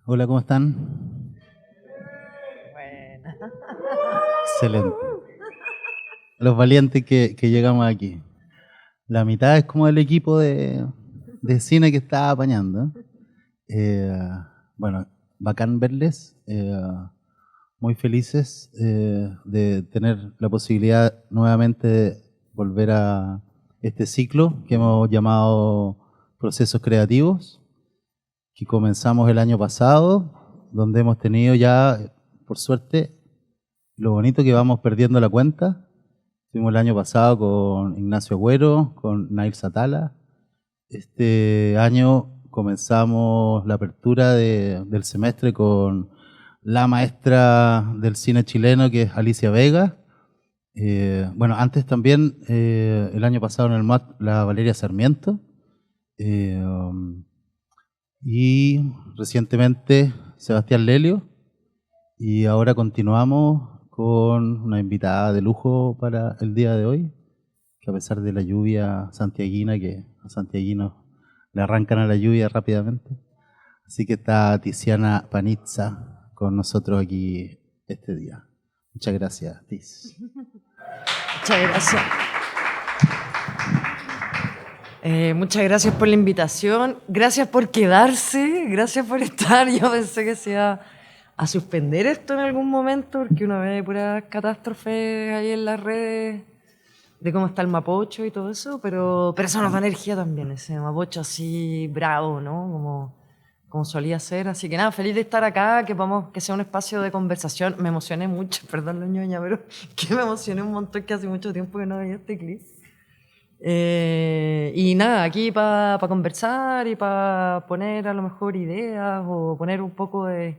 Hola, ¿cómo están? Buena. Excelente. Los valientes que llegamos aquí. La mitad es como el equipo de cine que estaba apañando. Eh, bueno, bacán verles. Muy felices de tener la posibilidad nuevamente de volver a este ciclo que hemos llamado Procesos Creativos, que comenzamos el año pasado, donde hemos tenido ya, por suerte, lo bonito que vamos perdiendo la cuenta. Estuvimos el año pasado con Ignacio Agüero, con Nail Satala. Este año comenzamos la apertura del semestre con la maestra del cine chileno, que es Alicia Vega. Bueno, antes también, el año pasado en el MAT, la Valeria Sarmiento. Eh, y recientemente Sebastián Lelio. Y ahora continuamos con una invitada de lujo para el día de hoy, que a pesar de la lluvia santiaguina, que a santiaguinos le arrancan a la lluvia rápidamente. Así que está Tiziana Panizza con nosotros aquí este día. Muchas gracias, Tiz. Muchas gracias. Muchas gracias por la invitación. Gracias por quedarse. Gracias por estar. Yo pensé que se iba a suspender esto en algún momento, porque uno ve puras catástrofes ahí en las redes de cómo está el Mapocho y todo eso, pero eso nos da energía también, ese Mapocho así bravo, ¿no? Como solía ser. Así que nada, feliz de estar acá, que sea un espacio de conversación. Me emocioné mucho, perdón, la ñoña, pero que me emocioné un montón, que hace mucho tiempo que no veía este clip. Y nada, aquí para conversar y para poner a lo mejor ideas o poner un poco de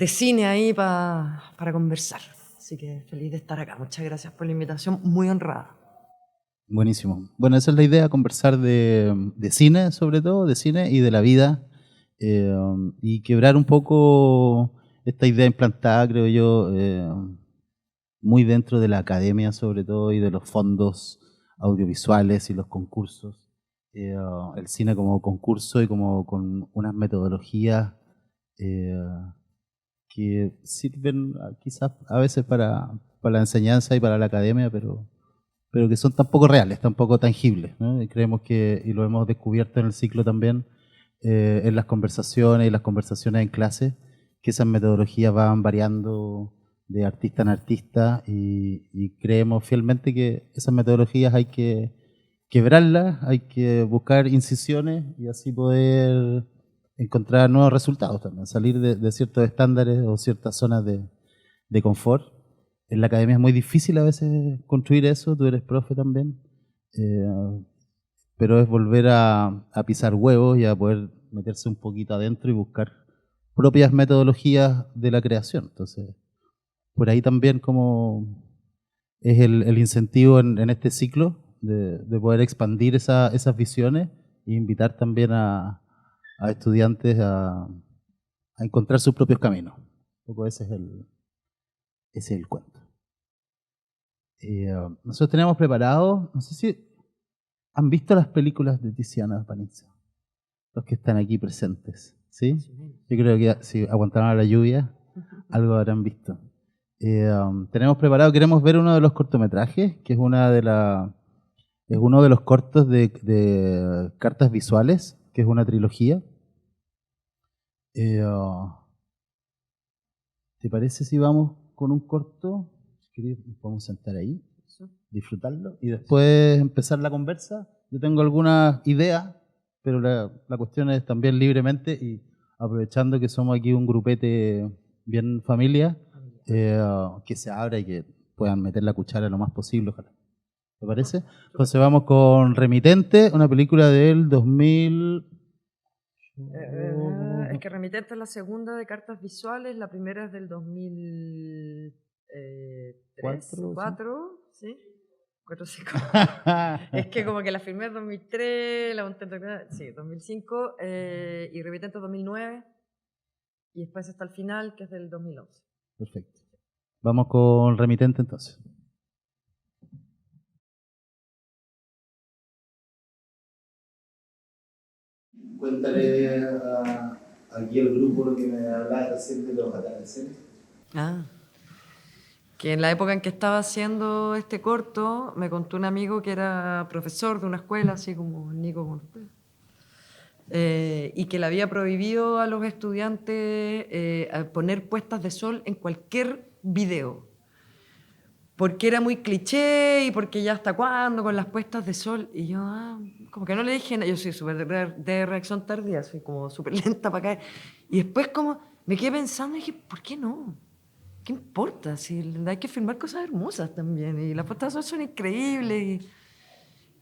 cine ahí para conversar. Así que feliz de estar acá. Muchas gracias por la invitación, muy honrada. Buenísimo. Bueno, esa es la idea, conversar de cine, sobre todo, de cine y de la vida, eh, y quebrar un poco esta idea implantada, creo yo, muy dentro de la academia, sobre todo, y de los fondos audiovisuales y los concursos. El cine como concurso y como con unas metodologías eh, que sirven quizás a veces para la enseñanza y para la academia, pero que son tan poco reales, tan poco tangibles, ¿no? Y creemos que, y lo hemos descubierto en el ciclo también, en las conversaciones y las conversaciones en clase, que esas metodologías van variando de artista en artista y creemos fielmente que esas metodologías hay que quebrarlas, hay que buscar incisiones y así poder encontrar nuevos resultados también, salir de ciertos estándares o ciertas zonas de confort. En la academia es muy difícil a veces construir eso, tú eres profe también, eh, pero es volver a pisar huevos y a poder meterse un poquito adentro y buscar propias metodologías de la creación. Entonces, por ahí también como es el incentivo en este ciclo de poder expandir esas visiones e invitar también a estudiantes a encontrar sus propios caminos. Un poco ese es el cuento. Nosotros tenemos preparado, no sé si han visto las películas de Tiziana Panizza, los que están aquí presentes, ¿sí? Yo creo que si aguantaron a la lluvia, algo habrán visto. Tenemos preparado, queremos ver uno de los cortometrajes, que es es uno de los cortos de cartas visuales, que es una trilogía. Eh, ¿Te parece si vamos con un corto? Si querés, nos podemos sentar ahí, disfrutarlo y después empezar la conversa. Yo tengo algunas ideas, pero la cuestión es también libremente y aprovechando que somos aquí un grupete bien familia, que se abra y que puedan meter la cuchara lo más posible, ojalá. ¿Te parece? Entonces vamos con Remitente, una película del 2000. Es que Remitente es la segunda de cartas visuales, la primera es del 2003 o ¿Cuatro? 4, ¿sí? 4 5. Es que como que la firmé en 2003, la monté sí, 2005, y Remitente 2009, y después está el final, que es del 2011. Perfecto. Vamos con Remitente entonces. Cuéntale aquí el grupo lo que me hablaba recién de los atardeceres. Ah. Que en la época en que estaba haciendo este corto, me contó un amigo que era profesor de una escuela, así como Nico con usted, y que le había prohibido a los estudiantes a poner puestas de sol en cualquier video, porque era muy cliché y porque ya hasta cuándo con las puestas de sol. Y yo, como que no le dije nada. Yo soy súper de reacción tardía, soy como súper lenta para caer. Y después como me quedé pensando y dije, ¿por qué no? ¿Qué importa? Si hay que filmar cosas hermosas también. Y las puestas de sol son increíbles.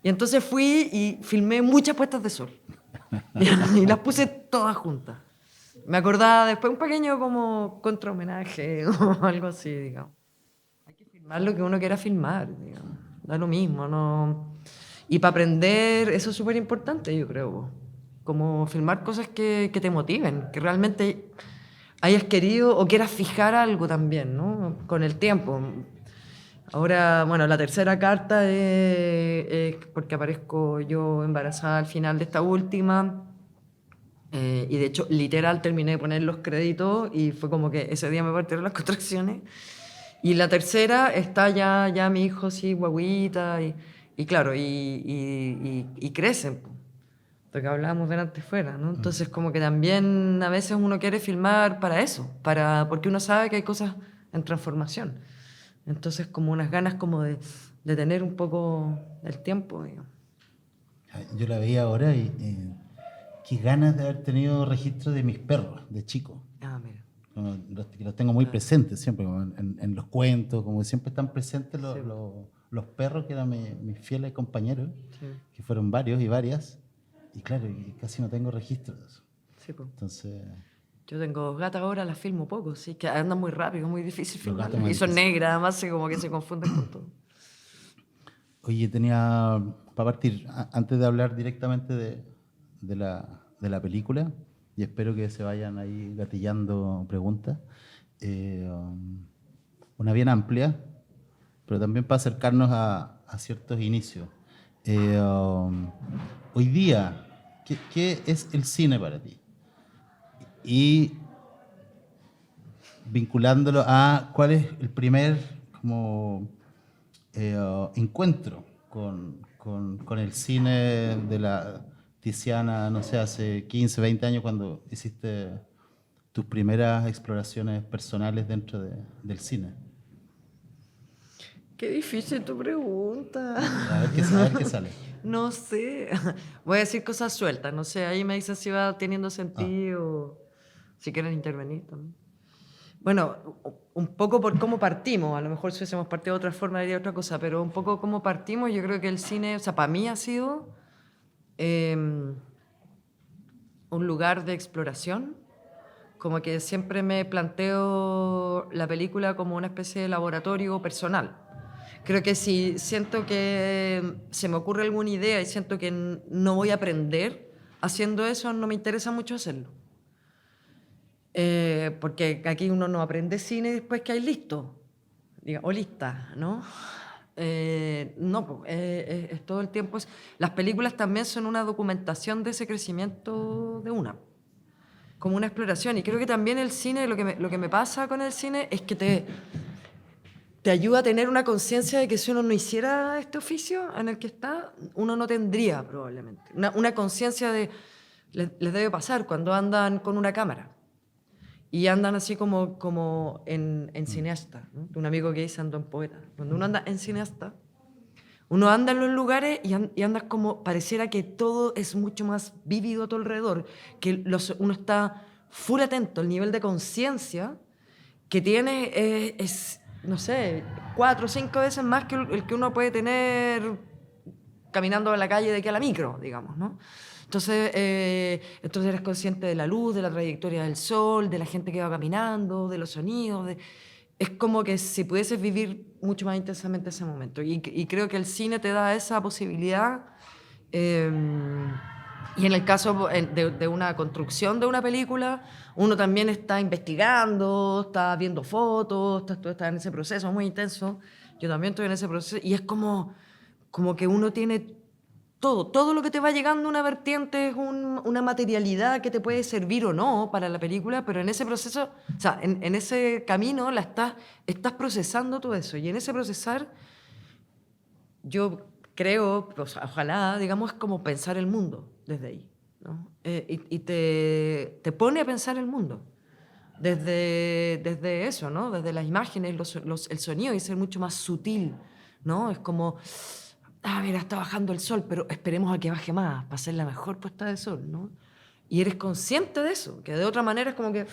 Y entonces fui y filmé muchas puestas de sol. Y las puse todas juntas. Me acordaba después un pequeño como contra-homenaje o algo así, digamos. Hay que filmar lo que uno quiera filmar, digamos. Da lo mismo, ¿no? Y para aprender, eso es súper importante, yo creo. Como filmar cosas que te motiven, que realmente hayas querido o quieras fijar algo también, ¿no? Con el tiempo. Ahora, bueno, la tercera carta es porque aparezco yo embarazada al final de esta última. Y de hecho, literal, terminé de poner los créditos y fue como que ese día me partieron las contracciones. Y la tercera está ya mi hijo, sí, guaguita, y claro, y crecen. Lo que hablábamos delante fuera, ¿no? Entonces, como que también a veces uno quiere filmar para eso, porque uno sabe que hay cosas en transformación. Entonces, como unas ganas como de tener un poco el tiempo, digamos. Yo la veía ahora y qué ganas de haber tenido registro de mis perros de chico. Ah, mira. Que los tengo muy presentes siempre, como en los cuentos, como que siempre están presentes Sí. los perros que eran mis fieles compañeros, Sí. que fueron varios y varias, y claro, y casi no tengo registro de eso. Sí, pues. Entonces, Yo tengo dos gatas ahora, las filmo poco, sí, que andan muy rápido, es muy difícil los filmarlas. gatos más Y son difíciles. negras, además, como que se confunden con todo. Oye, tenía, para partir, antes de hablar directamente de la película, y espero que se vayan ahí gatillando preguntas, una bien amplia, pero también para acercarnos a ciertos inicios. Hoy día, ¿qué es el cine para ti? Y vinculándolo a cuál es el primer como encuentro con el cine de la Tiziana, no sé, hace 15, 20 años cuando hiciste tus primeras exploraciones personales dentro del cine. Qué difícil tu pregunta. A ver qué sale. No sé. Voy a decir cosas sueltas, no sé. Ahí me dicen si va teniendo Ah, sentido, si quieren intervenir también. Bueno, un poco por cómo partimos. A lo mejor si hubiésemos partido de otra forma diría otra cosa, pero un poco cómo partimos. Yo creo que el cine, o sea, para mí ha sido un lugar de exploración. Como que siempre me planteo la película como una especie de laboratorio personal. Creo que si siento que se me ocurre alguna idea y siento que no voy a aprender haciendo eso, no me interesa mucho hacerlo. Porque aquí uno no aprende cine después que hay listo, o lista, ¿no? No, es todo el tiempo. Las películas también son una documentación de ese crecimiento de una, como una exploración. Y creo que también el cine, lo que me pasa con el cine es que te ayuda a tener una conciencia de que si uno no hiciera este oficio en el que está, uno no tendría probablemente. Una conciencia de, les debe pasar cuando andan con una cámara y andan así como en cineasta, ¿no? Un amigo que dice ando en poeta. Cuando uno anda en cineasta, uno anda en los lugares y anda como, pareciera que todo es mucho más vívido a tu alrededor, que uno está full atento, el nivel de conciencia que tiene es, no sé, 4 o 5 veces más que el que uno puede tener caminando en la calle de aquí a la micro, digamos, ¿no? Entonces eres consciente de la luz, de la trayectoria del sol, de la gente que va caminando, de los sonidos. Es como que si pudieses vivir mucho más intensamente ese momento. Y creo que el cine te da esa posibilidad. eh, y en el caso de una construcción de una película, uno también está investigando, está viendo fotos, tú estás en ese proceso muy intenso. Yo también estoy en ese proceso. Y es como que uno tiene Todo lo que te va llegando una vertiente es una materialidad que te puede servir o no para la película, pero en ese proceso, o sea, en ese camino estás procesando todo eso. Y en ese procesar, yo creo, pues, ojalá, digamos, es como pensar el mundo desde ahí, ¿no? Y te pone a pensar el mundo desde eso, ¿no? Desde las imágenes, el sonido, y ser mucho más sutil, ¿no? Es como, mira, está bajando el sol, pero esperemos a que baje más para hacer la mejor puesta de sol, ¿no? Y eres consciente de eso, que de otra manera es como que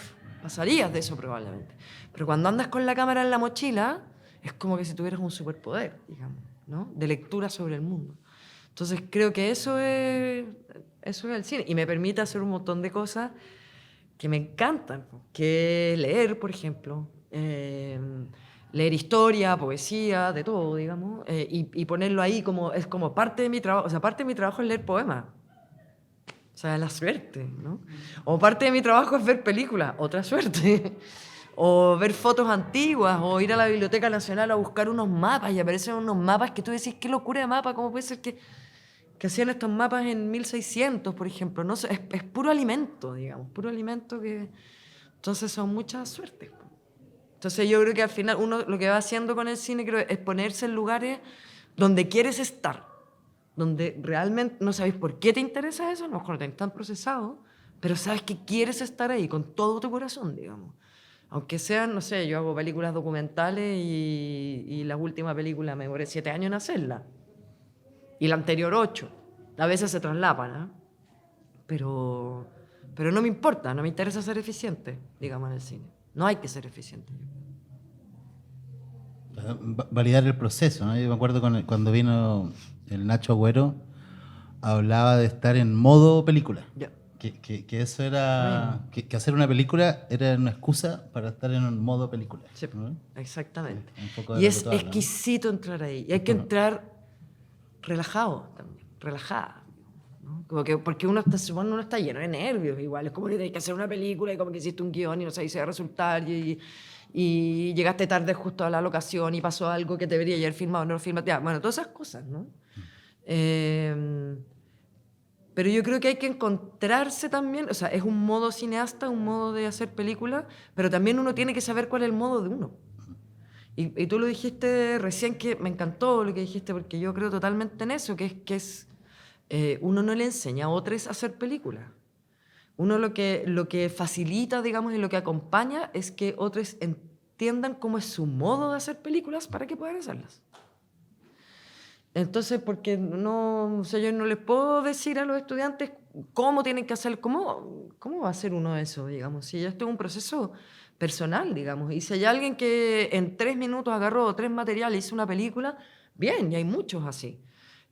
pasarías de eso probablemente. Pero cuando andas con la cámara en la mochila, es como que si tuvieras un superpoder, digamos, ¿no? De lectura sobre el mundo. Entonces creo que eso es el cine. Y me permite hacer un montón de cosas que me encantan, que leer, por ejemplo, leer historia, poesía, de todo, digamos, y ponerlo ahí es como parte de mi trabajo. O sea, parte de mi trabajo es leer poemas. O sea, la suerte, ¿no? O parte de mi trabajo es ver películas, otra suerte. O ver fotos antiguas, o ir a la Biblioteca Nacional a buscar unos mapas, y aparecen unos mapas que tú decís, qué locura de mapa, ¿cómo puede ser que hacían estos mapas en 1600, por ejemplo? No sé, es puro alimento, digamos, puro alimento que... Entonces son muchas suertes. Entonces yo creo que al final uno lo que va haciendo con el cine creo, es ponerse en lugares donde quieres estar, donde realmente no sabes por qué te interesa eso, a lo mejor no tenés tan procesado, pero sabes que quieres estar ahí con todo tu corazón, digamos. Aunque sean, no sé, yo hago películas documentales y la última película me demoré 7 años en hacerla. Y la anterior 8. A veces se traslapan, ¿eh? Pero no me importa, no me interesa ser eficiente, digamos, en el cine. No hay que ser eficiente. Validar el proceso, ¿no? Yo me acuerdo cuando vino el Nacho Agüero, hablaba de estar en modo película. Ya. Que eso era... Que hacer una película era una excusa para estar en un modo película. Sí, ¿no? exactamente. Un poco de Y lo es que tú hablas, ¿no? exquisito entrar ahí. Y hay que entrar relajado también, relajada. ¿No? Como que, porque supone uno está lleno de nervios, igual. Es como que hay que hacer una película y como que hiciste un guión y no sabes si va a resultar y llegaste tarde justo a la locación y pasó algo que debería haber filmado, no lo filmaste. Ya, bueno, todas esas cosas, ¿no? Pero yo creo que hay que encontrarse también, o sea, es un modo cineasta, un modo de hacer película, pero también uno tiene que saber cuál es el modo de uno. Y tú lo dijiste recién, que me encantó lo que dijiste, porque yo creo totalmente en eso, uno no le enseña a otros a hacer películas. Uno lo que facilita, digamos, y lo que acompaña es que otros entiendan cómo es su modo de hacer películas para que puedan hacerlas. Entonces, porque no, o sea, yo no les puedo decir a los estudiantes cómo tienen que hacer, cómo va a hacer uno eso, digamos. Si esto es un proceso personal, digamos. Y si hay alguien que en 3 minutos agarró 3 materiales y hizo una película, bien, y hay muchos así.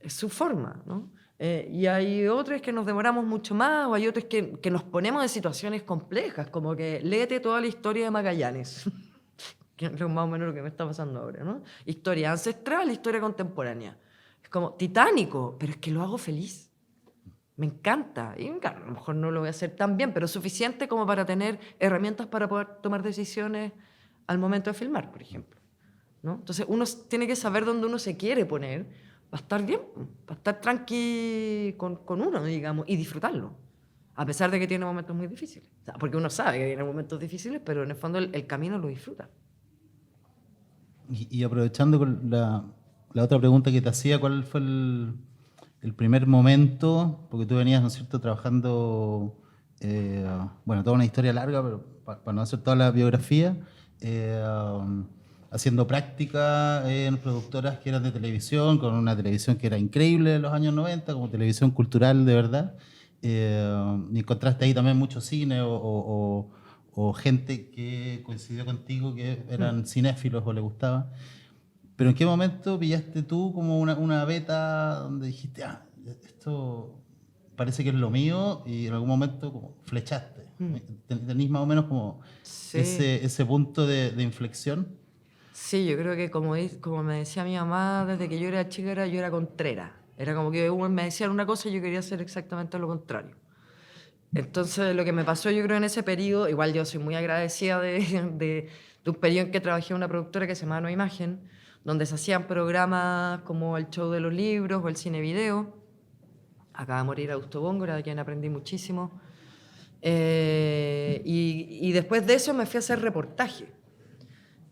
Es su forma, ¿no? Y hay otros que nos demoramos mucho más, o hay otros que nos ponemos en situaciones complejas, como que léete toda la historia de Magallanes, que es más o menos lo que me está pasando ahora, ¿no? Historia ancestral, historia contemporánea. Es como titánico, pero es que lo hago feliz. Me encanta. Y claro, a lo mejor no lo voy a hacer tan bien, pero suficiente como para tener herramientas para poder tomar decisiones al momento de filmar, por ejemplo, ¿no? Entonces uno tiene que saber dónde uno se quiere poner para estar bien, para estar tranqui con uno, digamos, y disfrutarlo. A pesar de que tiene momentos muy difíciles. O sea, porque uno sabe que tiene momentos difíciles, pero en el fondo el camino lo disfruta. Y aprovechando con la otra pregunta que te hacía, ¿cuál fue el primer momento? Porque tú venías, ¿no es cierto?, trabajando, bueno, toda una historia larga, pero para no hacer toda la biografía, haciendo práctica en productoras que eran de televisión, con una televisión que era increíble en los años 90, como televisión cultural de verdad. Y encontraste ahí también mucho cine o gente que coincidió contigo que eran cinéfilos o les gustaba. Pero ¿en qué momento pillaste tú como una beta donde dijiste, esto parece que es lo mío, y en algún momento como flechaste? ¿Tenís más o menos como Sí. ese punto de inflexión? Sí, yo creo que como me decía mi mamá, desde que yo era chica, yo era contrera. Era como que me decían una cosa y yo quería hacer exactamente lo contrario. Entonces, lo que me pasó, yo creo, en ese periodo, igual yo soy muy agradecida de un periodo en que trabajé en una productora que se llama Nueva Imagen, donde se hacían programas como el show de los libros o el cine video, Acaba de morir Augusto Góngora, de quien aprendí muchísimo. Y después de eso me fui a hacer reportaje.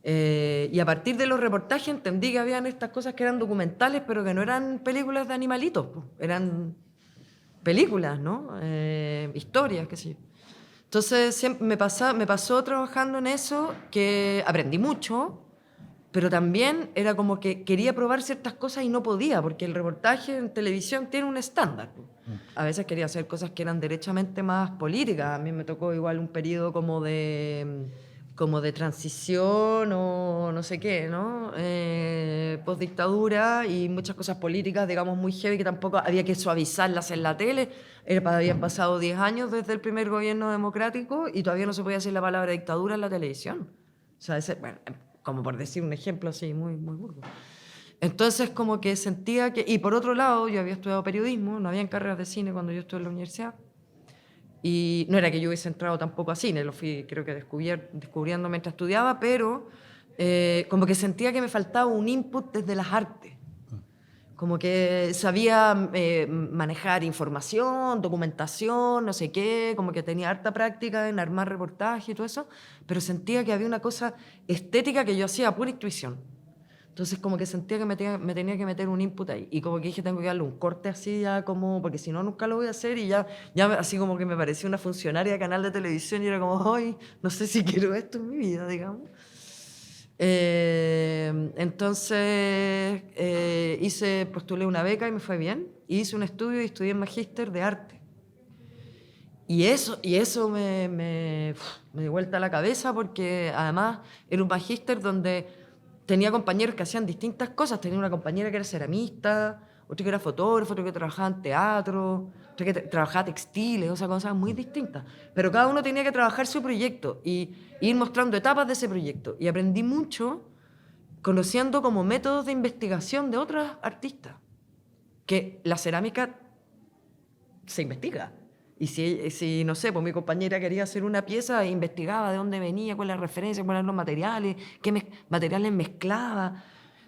Y a partir de los reportajes entendí que habían estas cosas que eran documentales, pero que no eran películas de animalitos, pues, eran películas, ¿no? Historias, qué sé yo. Entonces siempre me pasó trabajando en eso que aprendí mucho, pero también era como que quería probar ciertas cosas y no podía, porque el reportaje en televisión tiene un estándar. A veces quería hacer cosas que eran derechamente más políticas. A mí me tocó igual un periodo como de transición o no sé qué, ¿no? Postdictadura y muchas cosas políticas, digamos, muy heavy, que tampoco había que suavizarlas en la tele. Habían pasado 10 años desde el primer gobierno democrático y todavía no se podía decir la palabra dictadura en la televisión. O sea, bueno, como por decir un ejemplo así, muy, muy burdo. Entonces, como que sentía que... Y por otro lado, yo había estudiado periodismo, no había carreras de cine cuando yo estuve en la universidad. Y no era que yo hubiese entrado tampoco a cine, lo fui, creo que descubriendo mientras estudiaba, pero como que sentía que me faltaba un input desde las artes. Como que sabía manejar información, documentación, no sé qué, como que tenía harta práctica en armar reportajes y todo eso, pero sentía que había una cosa estética que yo hacía a pura intuición. Entonces como que sentía que me tenía que meter un input ahí. Y como que dije, tengo que darle un corte así ya como, porque si no, nunca lo voy a hacer. Y ya así como que me parecía una funcionaria de canal de televisión y era como, ay, no sé si quiero esto en mi vida, digamos. Entonces postulé una beca y me fue bien. Hice un estudio y estudié en magíster de arte. Y eso me dio vuelta a la cabeza porque además era un magíster donde tenía compañeros que hacían distintas cosas. Tenía una compañera que era ceramista, otro que era fotógrafo, otro que trabajaba en teatro, otro que trabajaba textiles, o sea, cosas muy distintas. Pero cada uno tenía que trabajar su proyecto y ir mostrando etapas de ese proyecto. Y aprendí mucho conociendo como métodos de investigación de otros artistas. Que la cerámica se investiga. Y si, no sé, pues mi compañera quería hacer una pieza, investigaba de dónde venía, cuál era la referencia, cuáles eran los materiales, qué materiales mezclaba.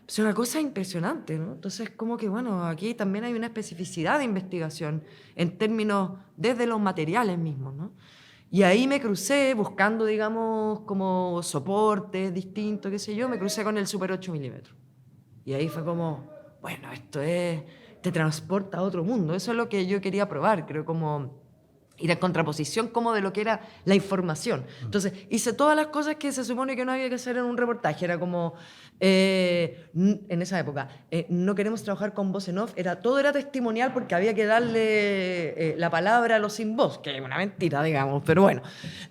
Es una cosa impresionante, ¿no? Entonces, como que, bueno, aquí también hay una especificidad de investigación en términos desde los materiales mismos, ¿no? Y ahí me crucé buscando, digamos, como soportes distintos, qué sé yo, me crucé con el Super 8 milímetros. Y ahí fue como, bueno, te transporta a otro mundo. Eso es lo que yo quería probar, creo, como ir en contraposición como de lo que era la información. Entonces, hice todas las cosas que se supone que no había que hacer en un reportaje. Era como, en esa época, no queremos trabajar con voz en off. Todo era testimonial porque había que darle la palabra a los sin voz, que es una mentira, digamos, pero bueno.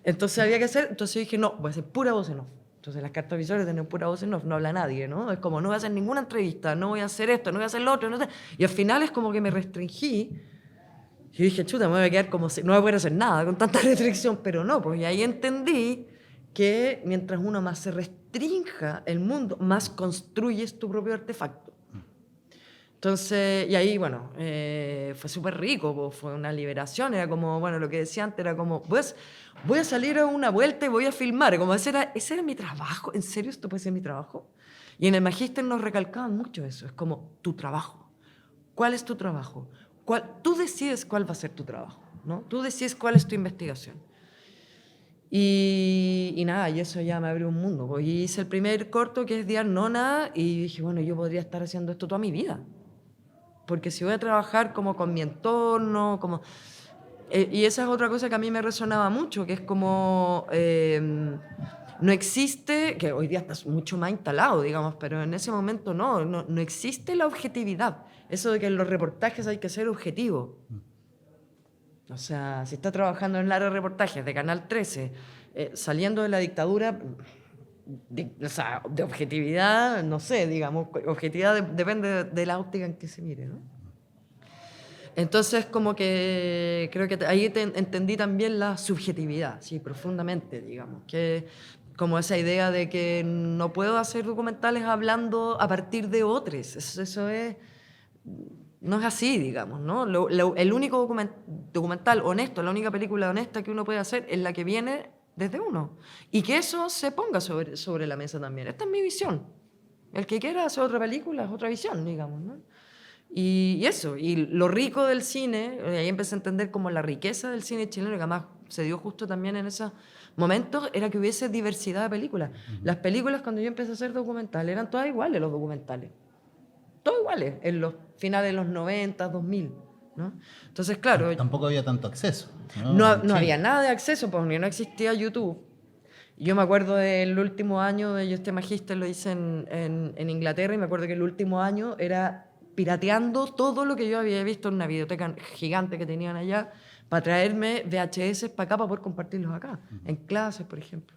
Entonces había que hacer, entonces dije, no, voy a hacer pura voz en off. Entonces las cartas visuales tienen pura voz en off, no habla nadie, ¿no? Es como, no voy a hacer ninguna entrevista, no voy a hacer esto, no voy a hacer lo otro, no sé. Y al final es como que me restringí. Y dije, chuta, me voy a quedar como si no voy a poder hacer nada con tanta restricción, pero no, pues y ahí entendí que mientras uno más se restrinja el mundo, más construyes tu propio artefacto. Entonces, y ahí, bueno, fue súper rico, pues, fue una liberación, era como, bueno, lo que decía antes era como, pues, voy a salir a una vuelta y voy a filmar, como ese era mi trabajo, ¿en serio esto puede ser mi trabajo? Y en el magíster nos recalcaban mucho eso, es como tu trabajo. ¿Cuál es tu trabajo? Tú decides cuál va a ser tu trabajo, ¿no? Tú decides cuál es tu investigación. Y nada, y eso ya me abrió un mundo. Pues, y hice el primer corto, que es Diar Nona, y dije, bueno, yo podría estar haciendo esto toda mi vida. Porque si voy a trabajar como con mi entorno, como... y esa es otra cosa que a mí me resonaba mucho, que es como... no existe, que hoy día está mucho más instalado, digamos, pero en ese momento no existe la objetividad. Eso de que en los reportajes hay que ser objetivo. O sea, si está trabajando en el área de reportajes de Canal 13, saliendo de la dictadura, o sea, de objetividad, no sé, digamos, objetividad depende de la óptica en que se mire, ¿no? Entonces, como que creo que ahí entendí también la subjetividad, sí, profundamente, digamos, que como esa idea de que no puedo hacer documentales hablando a partir de otros, eso no es así, digamos, ¿no? El único documental honesto, la única película honesta que uno puede hacer es la que viene desde uno, y que eso se ponga sobre la mesa también. Esta es mi visión. El que quiera hacer otra película es otra visión, digamos, ¿no? Y eso, y lo rico del cine, ahí empecé a entender como la riqueza del cine chileno, que además se dio justo también en esos momentos, era que hubiese diversidad de películas. Las películas, cuando yo empecé a hacer documentales, eran todas iguales los documentales. Todos iguales, en los finales de los 90, 2000, ¿no? Entonces, claro, Tampoco había tanto acceso, ¿no? no había nada de acceso, porque no existía YouTube. Yo me acuerdo del último año, yo este magíster lo hice en Inglaterra, y me acuerdo que el último año era pirateando todo lo que yo había visto en una biblioteca gigante que tenían allá, para traerme VHS para acá, para poder compartirlos acá, en clases, por ejemplo.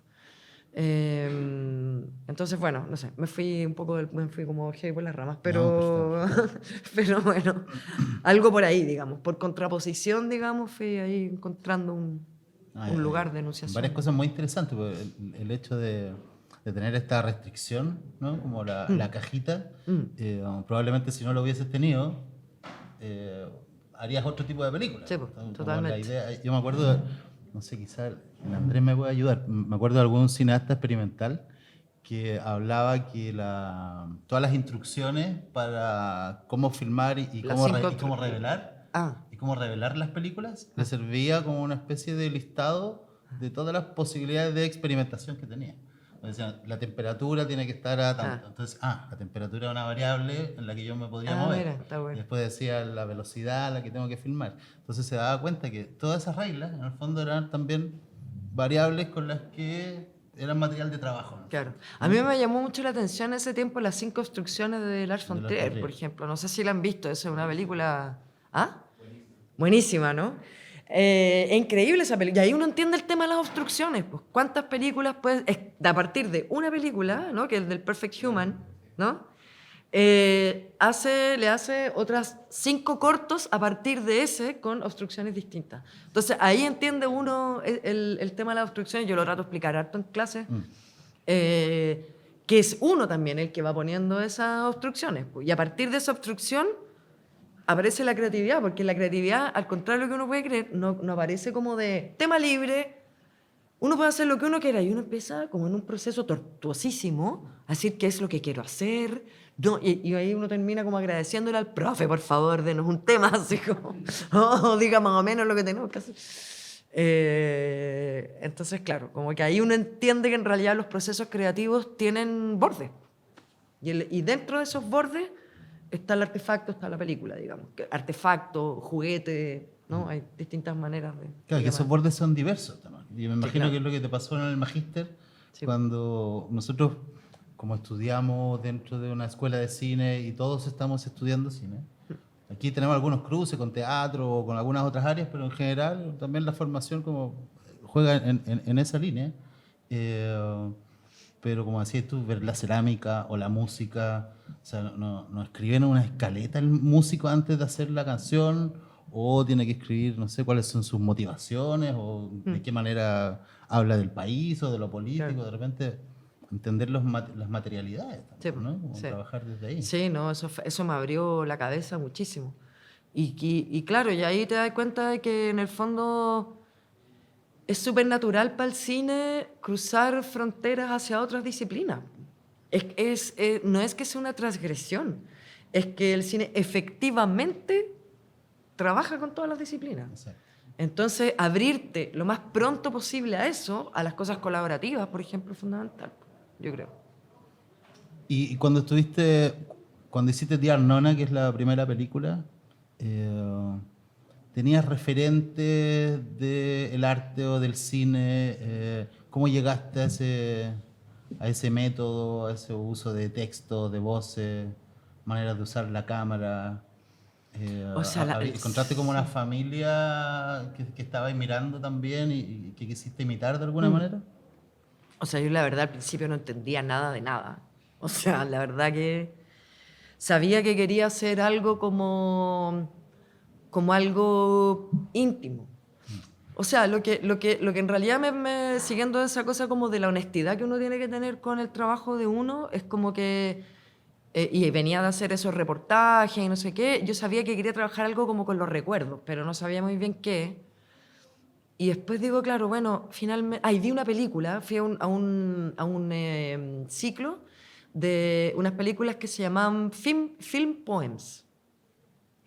Entonces, bueno, no sé, me fui como heavy por las ramas, pero, No, pero bueno, algo por ahí, digamos, por contraposición, digamos, fui ahí encontrando un lugar de enunciación. Varias cosas muy interesantes, porque el hecho de tener esta restricción, ¿no? Como la cajita, probablemente si no lo hubieses tenido, harías otro tipo de película. Sí, pues, Como totalmente. la idea, yo me acuerdo, no sé, quizás Andrés me puede ayudar, me acuerdo de algún cineasta experimental que hablaba que todas las instrucciones para cómo filmar y cómo revelar y cómo revelar las películas, le servía como una especie de listado de todas las posibilidades de experimentación que tenía. O sea, la temperatura tiene que estar a tanto. Entonces, la temperatura es una variable en la que yo me podría mover. Mira, está bueno. Y después decía la velocidad a la que tengo que filmar. Entonces se daba cuenta que todas esas reglas, en el fondo, eran también variables con las que eran material de trabajo, ¿no? Claro. A mí me llamó mucho la atención en ese tiempo las 5 instrucciones de Lars von Trier, por ejemplo. No sé si la han visto, esa es una película... ¿Ah? Buenísima, ¿no? Es increíble esa película. Y ahí uno entiende el tema de las obstrucciones. Pues, ¿cuántas películas puedes...? A partir de una película, ¿no? Que es del Perfect Human, ¿no? Le hace otras 5 cortos a partir de ese con obstrucciones distintas. Entonces ahí entiende uno el tema de las obstrucciones. Yo lo trato de explicar harto en clases. Que es uno también el que va poniendo esas obstrucciones. Pues, y a partir de esa obstrucción aparece la creatividad, porque la creatividad, al contrario de lo que uno puede creer, no aparece como de tema libre, uno puede hacer lo que uno quiera, y uno empieza como en un proceso tortuosísimo a decir qué es lo que quiero hacer, no, y ahí uno termina como agradeciéndole al profe, por favor, denos un tema, así como, diga más o menos lo que tenemos que hacer. Entonces, claro, como que ahí uno entiende que en realidad los procesos creativos tienen bordes, y dentro de esos bordes está el artefacto, está la película, digamos. Artefacto, juguete, ¿no? Hay distintas maneras de... Claro, que esos bordes son diversos también. Y me imagino claro. que es lo que te pasó en el magíster, Sí. cuando nosotros, como estudiamos dentro de una escuela de cine y todos estamos estudiando cine, aquí tenemos algunos cruces con teatro o con algunas otras áreas, pero en general también la formación como juega en esa línea. Pero como decías tú, ver la cerámica o la música, o sea, no escriben una escaleta el músico antes de hacer la canción, o tiene que escribir, no sé, cuáles son sus motivaciones, o de qué manera habla del país o de lo político, Claro. de repente entender las materialidades, Sí, ¿no? Como sí. trabajar desde ahí. Sí, no, eso me abrió la cabeza muchísimo. Y claro, y ahí te das cuenta de que en el fondo es súper natural para el cine cruzar fronteras hacia otras disciplinas. No es que sea una transgresión, es que el cine efectivamente trabaja con todas las disciplinas. Exacto. Entonces, abrirte lo más pronto posible a eso, a las cosas colaborativas, por ejemplo, es fundamental, yo creo. Y cuando hiciste The Arnona, que es la primera película, ¿tenías referentes del arte o del cine? ¿Cómo llegaste a ese método, a ese uso de texto, de voces, maneras de usar la cámara? O sea, ¿Encontraste como una familia que estabais mirando también y que quisiste imitar de alguna manera? O sea, yo la verdad al principio no entendía nada de nada. O sea, la verdad que sabía que quería hacer algo como algo íntimo. O sea, lo que en realidad siguiendo esa cosa como de la honestidad que uno tiene que tener con el trabajo de uno, es como que, y venía de hacer esos reportajes y no sé qué, yo sabía que quería trabajar algo como con los recuerdos, pero no sabía muy bien qué. Y después digo, claro, bueno, finalmente... vi una película, fui a un ciclo de unas películas que se llamaban Film Poems.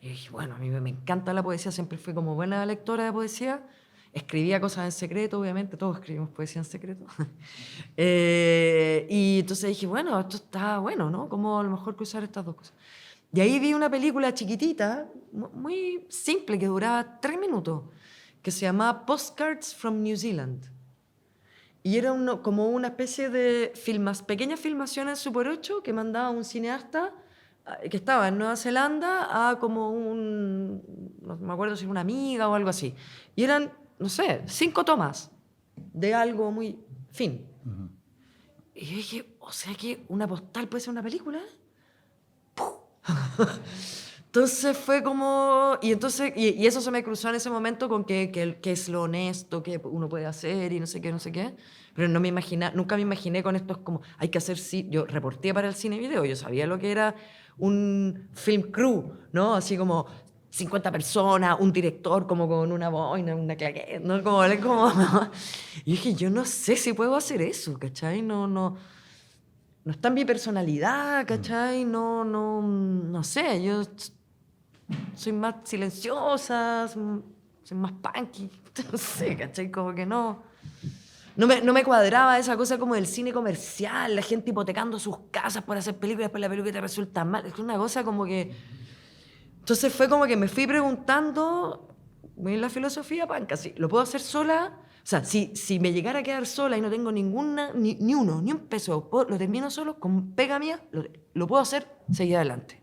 Y dije, bueno, a mí me encanta la poesía, siempre fui como buena lectora de poesía. Escribía cosas en secreto, obviamente, todos escribimos poesía en secreto. Y entonces dije, bueno, esto está bueno, ¿no? ¿Cómo a lo mejor cruzar estas dos cosas? Y ahí vi una película chiquitita, muy simple, que duraba 3 minutos, que se llamaba Postcards from New Zealand. Y era como una especie de pequeñas filmaciones en Super 8 que mandaba un cineasta que estaba en Nueva Zelanda a como no me acuerdo si era una amiga o algo así. Y eran, no sé, 5 tomas de algo muy fin. Ujú. Y yo dije, o sea que una postal puede ser una película. Entonces fue como... Y eso se me cruzó en ese momento con que es lo honesto que uno puede hacer y no sé qué, no sé qué. Pero nunca me imaginé con esto como... Hay que hacer... Yo reporté para el cine y video, yo sabía lo que era un film crew, ¿no? Así como 50 personas, un director como con una boina, una claqueta, ¿no? Y dije, yo no sé si puedo hacer eso, ¿cachai? No está en mi personalidad, ¿cachai? No sé, yo soy más silenciosa, soy más punky, no sé, ¿cachai? Como que no me cuadraba esa cosa como del cine comercial, la gente hipotecando sus casas por hacer películas, después la película te resulta mal, es una cosa como que... Entonces fue como que me fui preguntando, muy en la filosofía panca, sí, ¿lo puedo hacer sola? O sea, si me llegara a quedar sola y no tengo ni un peso, lo termino solo, con pega mía, lo puedo hacer, seguir adelante.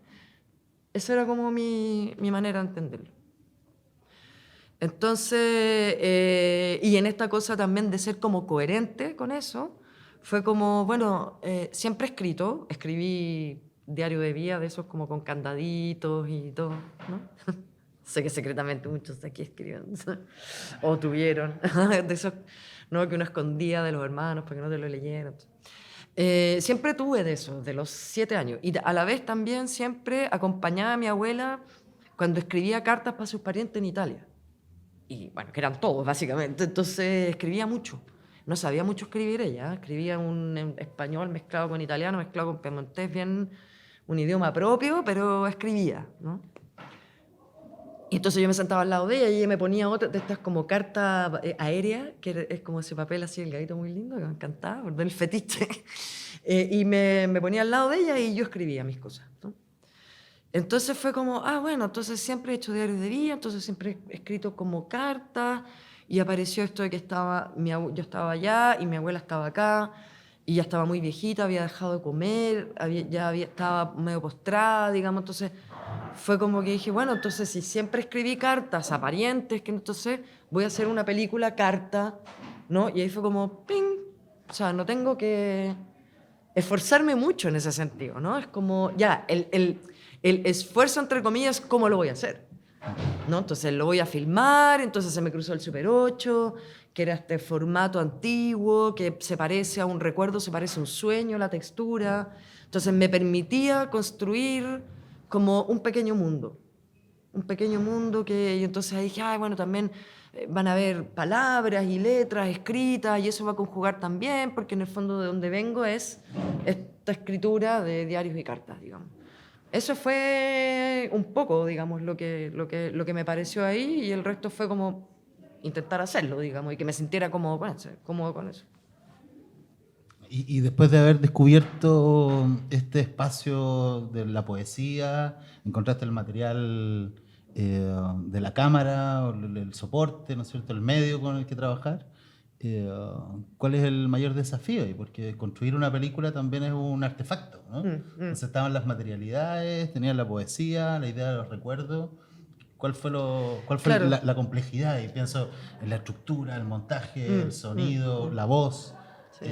Esa era como mi manera de entenderlo. Entonces, y en esta cosa también de ser como coherente con eso, fue como, bueno, siempre he escrito, escribí diario de vida, de esos como con candaditos y todo, ¿no? Sé que secretamente muchos de aquí escriben, o tuvieron, de esos, ¿no? Que uno escondía de los hermanos para que no te lo leyeran. Siempre tuve de eso, de los 7 años. Y a la vez también siempre acompañaba a mi abuela cuando escribía cartas para sus parientes en Italia. Y bueno, que eran todos, básicamente. Entonces escribía mucho. No sabía mucho escribir ella. Escribía un español mezclado con italiano, mezclado con piemontés, bien un idioma propio, pero escribía, ¿no? Y entonces yo me sentaba al lado de ella y ella me ponía otra de estas como carta aérea, que es como ese papel así, el gatito muy lindo, que me encantaba, por el fetiche. Y me ponía al lado de ella y yo escribía mis cosas, ¿no? Entonces fue como, bueno, entonces siempre he hecho diarios de vida, entonces siempre he escrito como cartas, y apareció esto de que yo estaba allá y mi abuela estaba acá, y ya estaba muy viejita, había dejado de comer, estaba medio postrada, digamos, entonces fue como que dije, bueno, entonces si siempre escribí cartas a parientes, que entonces voy a hacer una película carta, ¿no? Y ahí fue como, ¡ping! O sea, no tengo que esforzarme mucho en ese sentido, ¿no? Es como, ya, el esfuerzo, entre comillas, ¿cómo lo voy a hacer? ¿No? Entonces lo voy a filmar, entonces se me cruzó el Super 8, que era este formato antiguo, que se parece a un recuerdo, se parece a un sueño, la textura. Entonces me permitía construir como un pequeño mundo. Un pequeño mundo y entonces ahí dije, bueno, también van a haber palabras y letras escritas y eso va a conjugar también, porque en el fondo de donde vengo es esta escritura de diarios y cartas, digamos. Eso fue un poco, digamos, lo que me pareció ahí, y el resto fue como intentar hacerlo, digamos, y que me sintiera cómodo con eso. Y después de haber descubierto este espacio de la poesía, encontraste el material de la cámara, o el soporte, ¿no es cierto?, el medio con el que trabajar. ¿Cuál es el mayor desafío? Porque construir una película también es un artefacto, ¿no? Entonces estaban las materialidades, tenían la poesía, la idea de los recuerdos. ¿Cuál fue Claro. la complejidad? Y pienso en la estructura, el montaje, el sonido, la voz, Sí.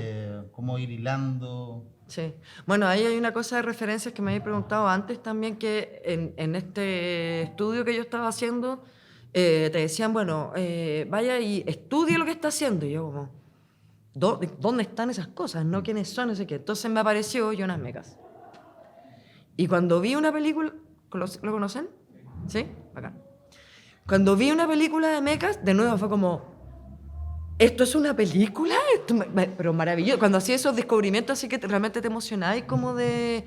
cómo ir hilando. Sí. Bueno, ahí hay una cosa de referencias que me habéis preguntado antes también, que en este estudio que yo estaba haciendo, te decían, bueno, vaya y estudie lo que está haciendo. Y yo como, ¿dónde están esas cosas? ¿No? ¿Quiénes son? No sé qué. Entonces me apareció Jonas Mekas. Y cuando vi una película, ¿lo conocen? ¿Sí? Bacán. Cuando vi una película de Mekas, de nuevo fue como, ¿esto es una película? Pero maravilloso. Cuando hacía esos descubrimientos así que realmente te emocionáis como de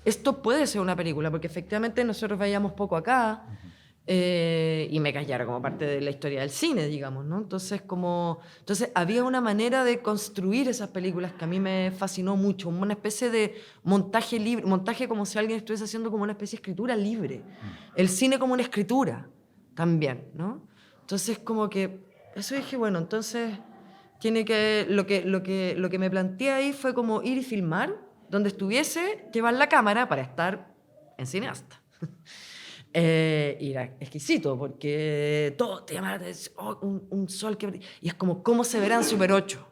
esto puede ser una película, porque efectivamente nosotros veíamos poco acá, y me callara como parte de la historia del cine, digamos, ¿no? Entonces había una manera de construir esas películas que a mí me fascinó mucho, una especie de montaje libre, montaje como si alguien estuviese haciendo como una especie de escritura libre, el cine como una escritura también, ¿no? Entonces como que, eso dije, bueno, entonces lo que me planteé ahí fue como ir y filmar donde estuviese, llevar la cámara para estar en cineasta. Y era exquisito porque todo te llama la atención, un sol que... Y es como, ¿cómo se verá en Super 8?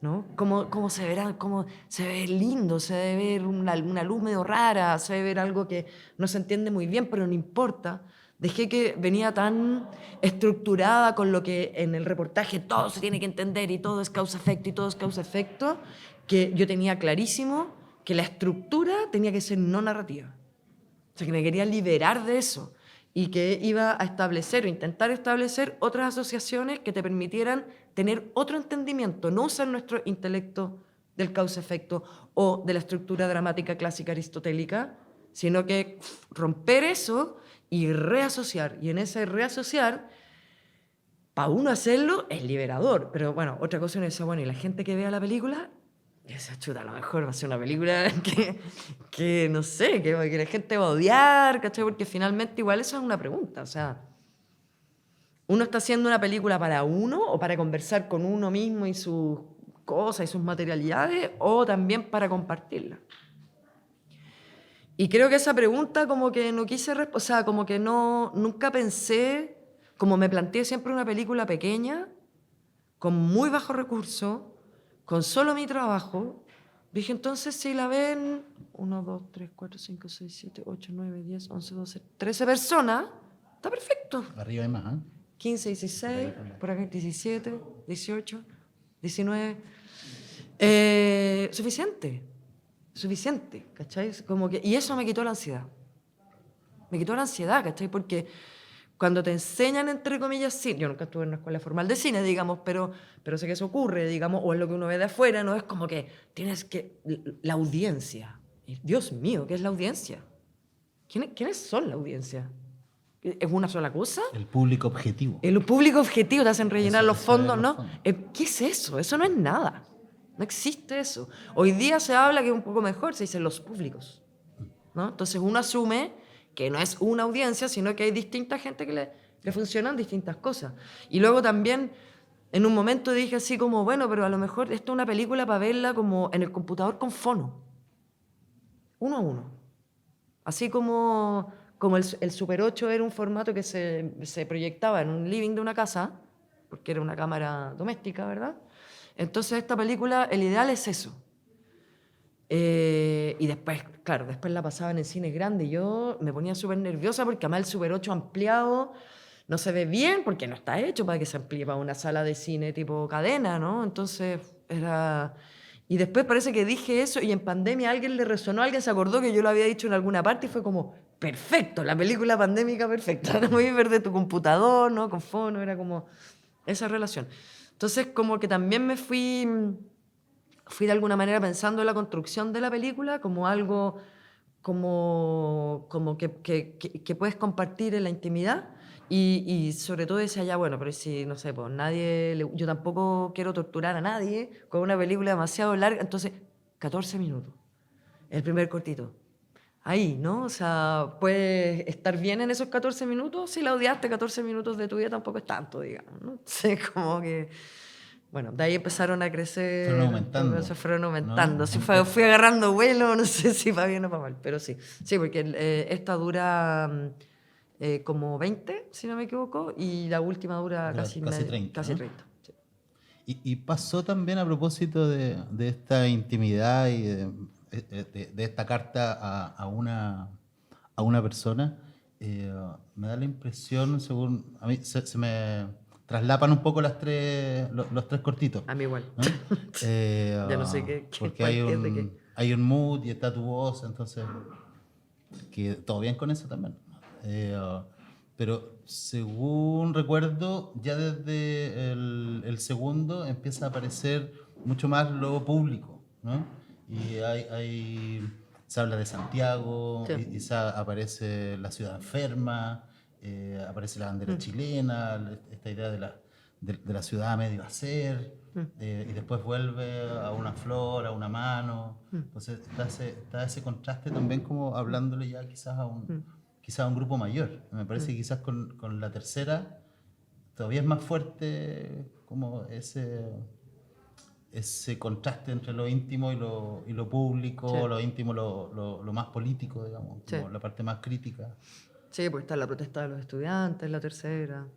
¿No? ¿Cómo se verá? ¿Cómo se ve lindo? Se debe ver una luz medio rara, se debe ver algo que no se entiende muy bien, pero no importa. Dejé que venía tan estructurada con lo que en el reportaje todo se tiene que entender y todo es causa-efecto y todo es causa-efecto, que yo tenía clarísimo que la estructura tenía que ser no narrativa. O sea, que me quería liberar de eso y que iba a establecer o intentar establecer otras asociaciones que te permitieran tener otro entendimiento, no usar nuestro intelecto del causa-efecto o de la estructura dramática clásica aristotélica, sino que romper eso y reasociar. Y en ese reasociar, para uno hacerlo es liberador. Pero bueno, otra cosa es esa, bueno, y la gente que vea la película... Esa chuta, a lo mejor va a ser una película que no sé, que la gente va a odiar, ¿cachai? Porque finalmente igual eso es una pregunta, o sea, ¿uno está haciendo una película para uno o para conversar con uno mismo y sus cosas y sus materialidades o también para compartirla? Y creo que esa pregunta como que no quise, o sea, como que no, nunca pensé, como me planteé siempre una película pequeña, con muy bajo recurso, con solo mi trabajo, dije, entonces si la ven 1, 2, 3, 4, 5, 6, 7, 8, 9, 10, 11, 12, 13 personas, está perfecto. Arriba hay más, ¿eh? 15, 16, por acá 17, 18, 19. Suficiente, ¿cachai? Como que, y eso me quitó la ansiedad. Me quitó la ansiedad, ¿cachai? Porque cuando te enseñan, entre comillas, cine, yo nunca estuve en una escuela formal de cine, digamos, pero sé que eso ocurre, digamos, o es lo que uno ve de afuera, ¿no? Es como que tienes que... La audiencia. Dios mío, ¿qué es la audiencia? ¿Quiénes son la audiencia? ¿Es una sola cosa? El público objetivo. El público objetivo, te hacen rellenar los fondos, ¿no? fondos. ¿Qué es eso? Eso no es nada. No existe eso. Hoy día se habla que es un poco mejor, se dicen los públicos, ¿no? Entonces uno asume que no es una audiencia, sino que hay distinta gente que le funcionan distintas cosas. Y luego también, en un momento dije así como, bueno, pero a lo mejor esto es una película para verla como en el computador con fono. 1 a 1. Así como el Super 8 era un formato que se proyectaba en un living de una casa, porque era una cámara doméstica, ¿verdad? Entonces esta película, el ideal es eso. Y después, claro, después la pasaban en cines grandes y yo me ponía súper nerviosa porque además el Super 8 ampliado no se ve bien porque no está hecho para que se amplíe para una sala de cine tipo cadena, ¿no? Entonces era... Y después parece que dije eso y en pandemia a alguien le resonó, alguien se acordó que yo lo había dicho en alguna parte y fue como, perfecto, la película pandémica perfecta. No voy a ver de tu computador, ¿no? Con fono, era como esa relación. Entonces como que también me fui de alguna manera pensando en la construcción de la película como algo como que puedes compartir en la intimidad y sobre todo decía ya, bueno, pero si, no sé, pues yo tampoco quiero torturar a nadie con una película demasiado larga, entonces 14 minutos, el primer cortito. Ahí, ¿no? O sea, puedes estar bien en esos 14 minutos, si la odiaste 14 minutos de tu vida tampoco es tanto, digamos, ¿no? Entonces, como que... Bueno, de ahí empezaron a crecer. Fueron aumentando. Se fueron aumentando. ¿No? Sí, fui agarrando vuelo, no sé si para bien o para mal, pero sí. Sí, porque esta dura como 20, si no me equivoco, y la última dura casi 30. Casi ¿no? 30. Sí. Y pasó también a propósito de esta intimidad y de esta carta a una persona, me da la impresión, según a mí, se me traslapan un poco los tres cortitos. A mí igual. ¿No? Ya no sé porque hay un mood y está tu voz, entonces que todo bien con eso también. Pero según recuerdo, ya desde el segundo empieza a aparecer mucho más lo público, ¿no? Y se habla de Santiago, Sí. y aparece la ciudad enferma, aparece la bandera chilena, esta idea de la ciudad a medio hacer, y después vuelve a una flor, a una mano. Entonces está ese contraste también, como hablándole ya quizás a un grupo mayor. Me parece que quizás con la tercera todavía es más fuerte como ese contraste entre lo íntimo y lo público, Sí. lo íntimo, lo más político, digamos, Sí. como la parte más crítica. Sí, pues está la protesta de los estudiantes, la tercera.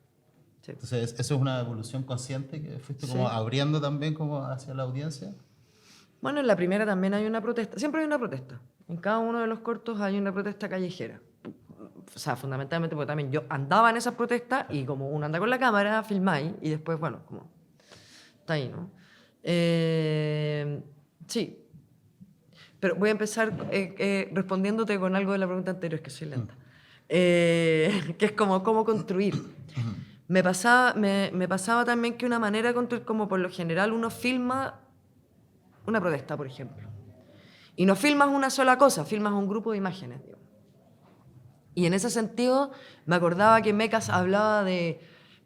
Sí. Entonces, ¿eso es una evolución consciente que fuiste como Sí. abriendo también como hacia la audiencia? Bueno, en la primera también hay una protesta, siempre hay una protesta. En cada uno de los cortos hay una protesta callejera. O sea, fundamentalmente porque también yo andaba en esas protestas y como uno anda con la cámara, filmáis y después, bueno, como está ahí, ¿no? Sí. Pero voy a empezar respondiéndote con algo de la pregunta anterior, que soy lenta. Que es como cómo construir. Me pasaba también que una manera de construir, como por lo general uno filma una protesta, por ejemplo. Y no filmas una sola cosa, filmas un grupo de imágenes, digamos. Y en ese sentido me acordaba que Mekas hablaba de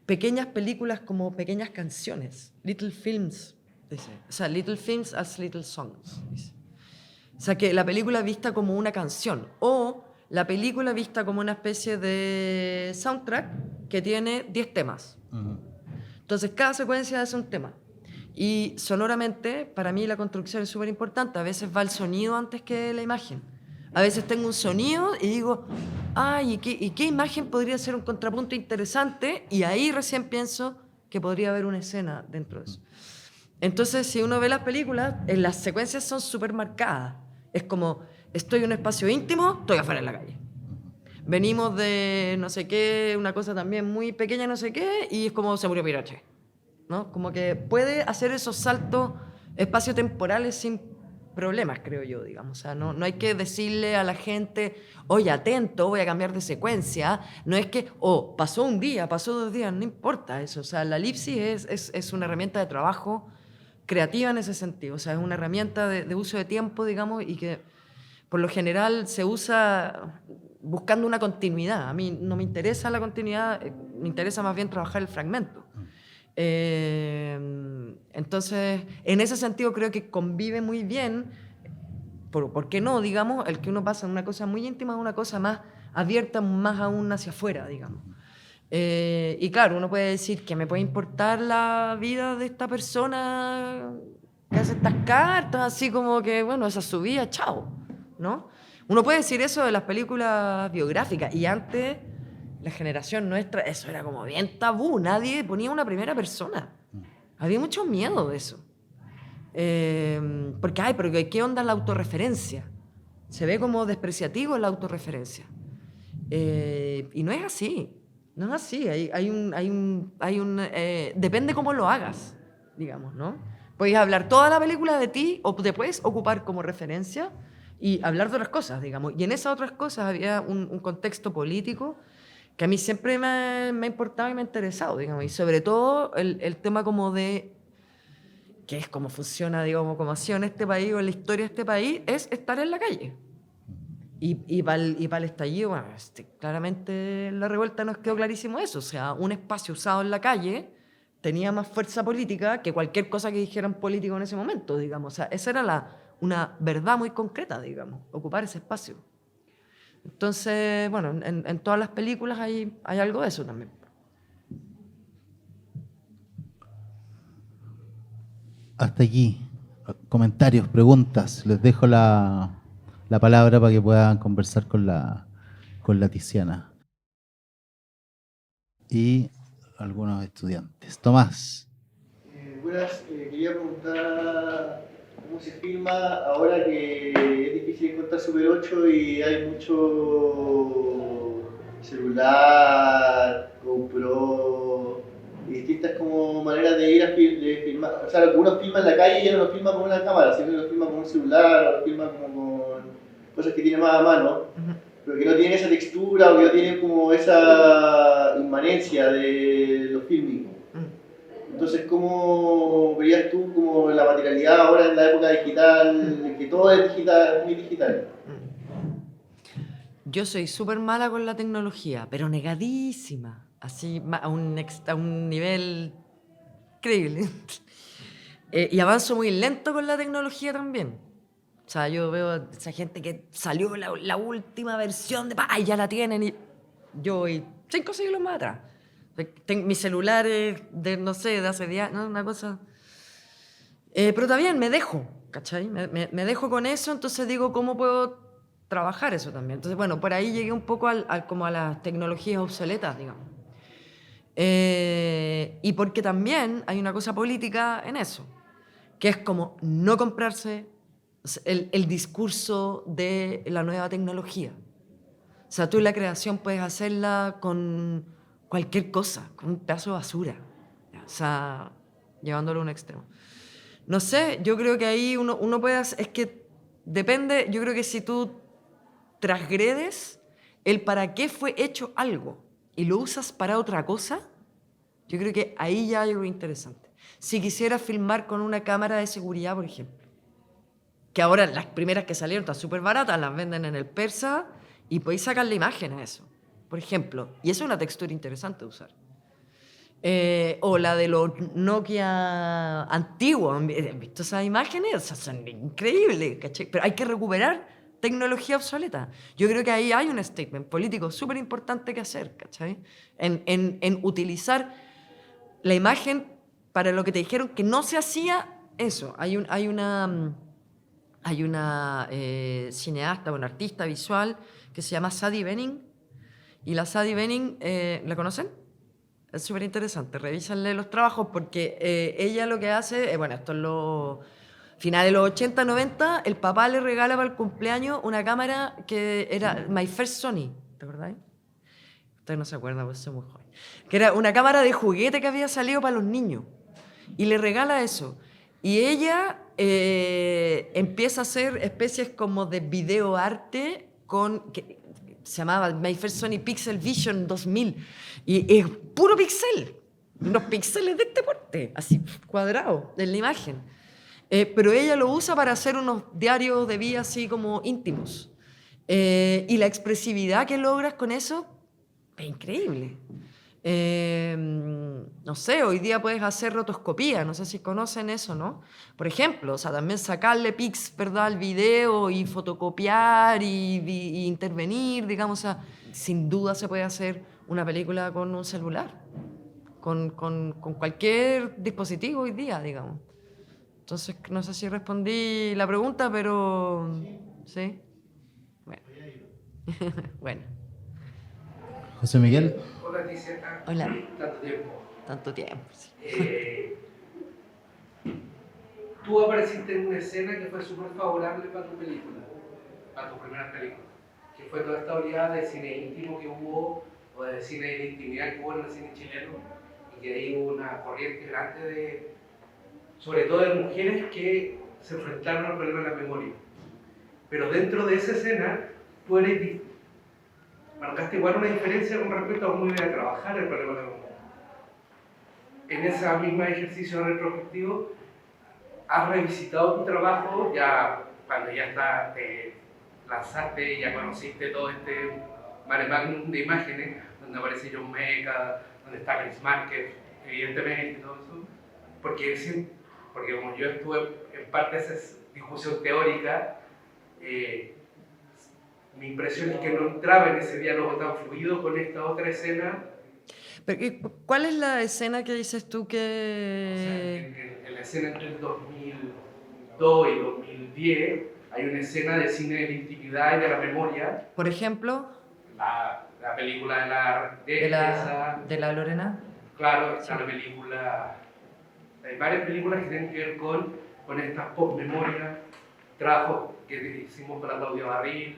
pequeñas películas como pequeñas canciones, little films, dice. O sea, little films as little songs, dice. O sea, que la película vista como una canción o la película vista como una especie de soundtrack que tiene 10 temas. Entonces, cada secuencia es un tema. Y sonoramente, para mí la construcción es súper importante. A veces va el sonido antes que la imagen. A veces tengo un sonido y digo, ay, ¿y qué imagen podría ser un contrapunto interesante? Y ahí recién pienso que podría haber una escena dentro de eso. Entonces, si uno ve las películas, las secuencias son súper marcadas. Es como, estoy en un espacio íntimo, estoy afuera en la calle. Venimos de no sé qué, una cosa también muy pequeña, no sé qué, y es como se murió Pinochet, ¿no? Como que puede hacer esos saltos espaciotemporales sin problemas, creo yo, digamos. O sea, no hay que decirle a la gente, oye, atento, voy a cambiar de secuencia. No es que, pasó un día, pasó 2 días, no importa eso. O sea, la elipsis es una herramienta de trabajo creativa en ese sentido. O sea, es una herramienta de uso de tiempo, digamos, y que por lo general se usa buscando una continuidad. A mí no me interesa la continuidad, me interesa más bien trabajar el fragmento. Entonces, en ese sentido creo que convive muy bien, ¿por qué no, digamos, el que uno pasa de una cosa muy íntima a una cosa más abierta, más aún hacia afuera, digamos. Y claro, uno puede decir que me puede importar la vida de esta persona que hace estas cartas, así como que, bueno, esa es su vida, chao, ¿no? Uno puede decir eso de las películas biográficas, y antes, la generación nuestra, eso era como bien tabú, nadie ponía una primera persona. Había mucho miedo de eso. Porque, pero ¿qué onda la autorreferencia? Se ve como despreciativo la autorreferencia. Y no es así. No es así. Depende cómo lo hagas, digamos, ¿no? Puedes hablar toda la película de ti o te puedes ocupar como referencia y hablar de otras cosas, digamos. Y en esas otras cosas había un contexto político que a mí siempre me ha importado y me ha interesado, digamos. Y sobre todo el tema como de qué es cómo funciona, digamos, cómo ha sido en este país o en la historia de este país, es estar en la calle. Y para el estallido, bueno, claramente en la revuelta nos quedó clarísimo eso. O sea, un espacio usado en la calle tenía más fuerza política que cualquier cosa que dijeran políticos en ese momento, digamos. O sea, esa era una verdad muy concreta, digamos, ocupar ese espacio. Entonces, bueno, en todas las películas hay algo de eso también. Hasta aquí. Comentarios, preguntas. Les dejo la palabra para que puedan conversar con la Tiziana. Y algunos estudiantes. Tomás. Buenas, quería preguntar cómo se filma ahora que es difícil encontrar Super 8 y hay mucho celular, GoPro y distintas como maneras de ir de filmar. O sea, algunos filman en la calle y ya no lo filman con una cámara, sino que lo filman con un celular o lo filman como con cosas que tienen más a mano, pero que no tienen esa textura o que no tienen como esa inmanencia de los fílmicos. Entonces, ¿cómo verías tú como la materialidad ahora en la época digital, en que todo es digital, muy digital? Yo soy súper mala con la tecnología, pero negadísima, así a un nivel increíble. Y avanzo muy lento con la tecnología también. O sea, yo veo a esa gente que salió la última versión de... ¡Ay, ya la tienen! Y yo voy 5 siglos más atrás. Mi celular es de, no sé, de hace 10 años, ¿no? Una cosa... pero también me dejo, ¿cachai? Me dejo con eso, entonces digo, ¿cómo puedo trabajar eso también? Entonces, bueno, por ahí llegué un poco como a las tecnologías obsoletas, digamos. Y porque también hay una cosa política en eso, que es como no comprarse el discurso de la nueva tecnología. O sea, tú en la creación puedes hacerla con cualquier cosa, con un pedazo de basura. O sea, llevándolo a un extremo. No sé, yo creo que ahí uno puede hacer, es que depende, yo creo que si tú transgredes el para qué fue hecho algo y lo usas para otra cosa, yo creo que ahí ya hay algo interesante. Si quisieras filmar con una cámara de seguridad, por ejemplo, que ahora las primeras que salieron están súper baratas, las venden en el Persa y podéis sacarle imagen a eso, por ejemplo. Y eso es una textura interesante de usar. O la de los Nokia antiguos. ¿Han visto esas imágenes? O sea, son increíbles, ¿cachai? Pero hay que recuperar tecnología obsoleta. Yo creo que ahí hay un statement político súper importante que hacer, ¿cachai? En utilizar la imagen para lo que te dijeron que no se hacía eso. Hay una cineasta, una artista visual que se llama Sadie Benning. Y la Sadie Benning, ¿la conocen? Es súper interesante, revísenle los trabajos porque ella lo que hace, bueno, esto es los finales de los 80, 90, el papá le regala para el cumpleaños una cámara que era My First Sony, ¿te acordáis? Ustedes no se acuerdan, pues soy muy joven. Que era una cámara de juguete que había salido para los niños. Y le regala eso. Y ella empieza a hacer especies como de videoarte se llamaba My First Sony Pixel Vision 2000. Y es puro pixel. Unos píxeles de este porte, así cuadrados, en la imagen. Pero ella lo usa para hacer unos diarios de vida así como íntimos. Y la expresividad que logras con eso es increíble. No sé, hoy día puedes hacer rotoscopía, no sé si conocen eso, ¿no? Por ejemplo, o sea, también sacarle pics, ¿verdad?, al video y fotocopiar y intervenir, digamos, o sea, sin duda se puede hacer una película con un celular, con cualquier dispositivo hoy día, digamos. Entonces, no sé si respondí la pregunta, pero... ¿Sí? Bueno. Bueno. José Miguel. Hola, Tiziana. Hola. Tanto tiempo. Tanto tiempo, sí. Tú apareciste en una escena que fue súper favorable para tu película, para tu primera película, que fue toda esta oleada de cine íntimo que hubo, o de cine de intimidad que hubo en el cine chileno, y que ahí hubo una corriente grande de, sobre todo de mujeres que se enfrentaron al problema de la memoria. Pero dentro de esa escena, tú marcaste igual una diferencia con respecto a cómo iba a trabajar el problema de la memoria. En ese mismo ejercicio retrospectivo, has revisitado tu trabajo ya cuando ya te lanzaste y ya conociste todo este mare magnum de imágenes, donde aparece John Meca, donde está Chris Marker, evidentemente, y todo eso, porque como yo estuve en parte de esa discusión teórica, mi impresión es que no entraba en ese diálogo tan fluido con esta otra escena. Pero, ¿cuál es la escena que dices tú que...? O sea, en la escena entre el 2002 y 2010 hay una escena de cine de la intimidad y de la memoria. Por ejemplo, la película de la Lorena. Claro, está la película... Hay varias películas que tienen que ver con estas post-memorias, trabajos que hicimos para Claudia Barril,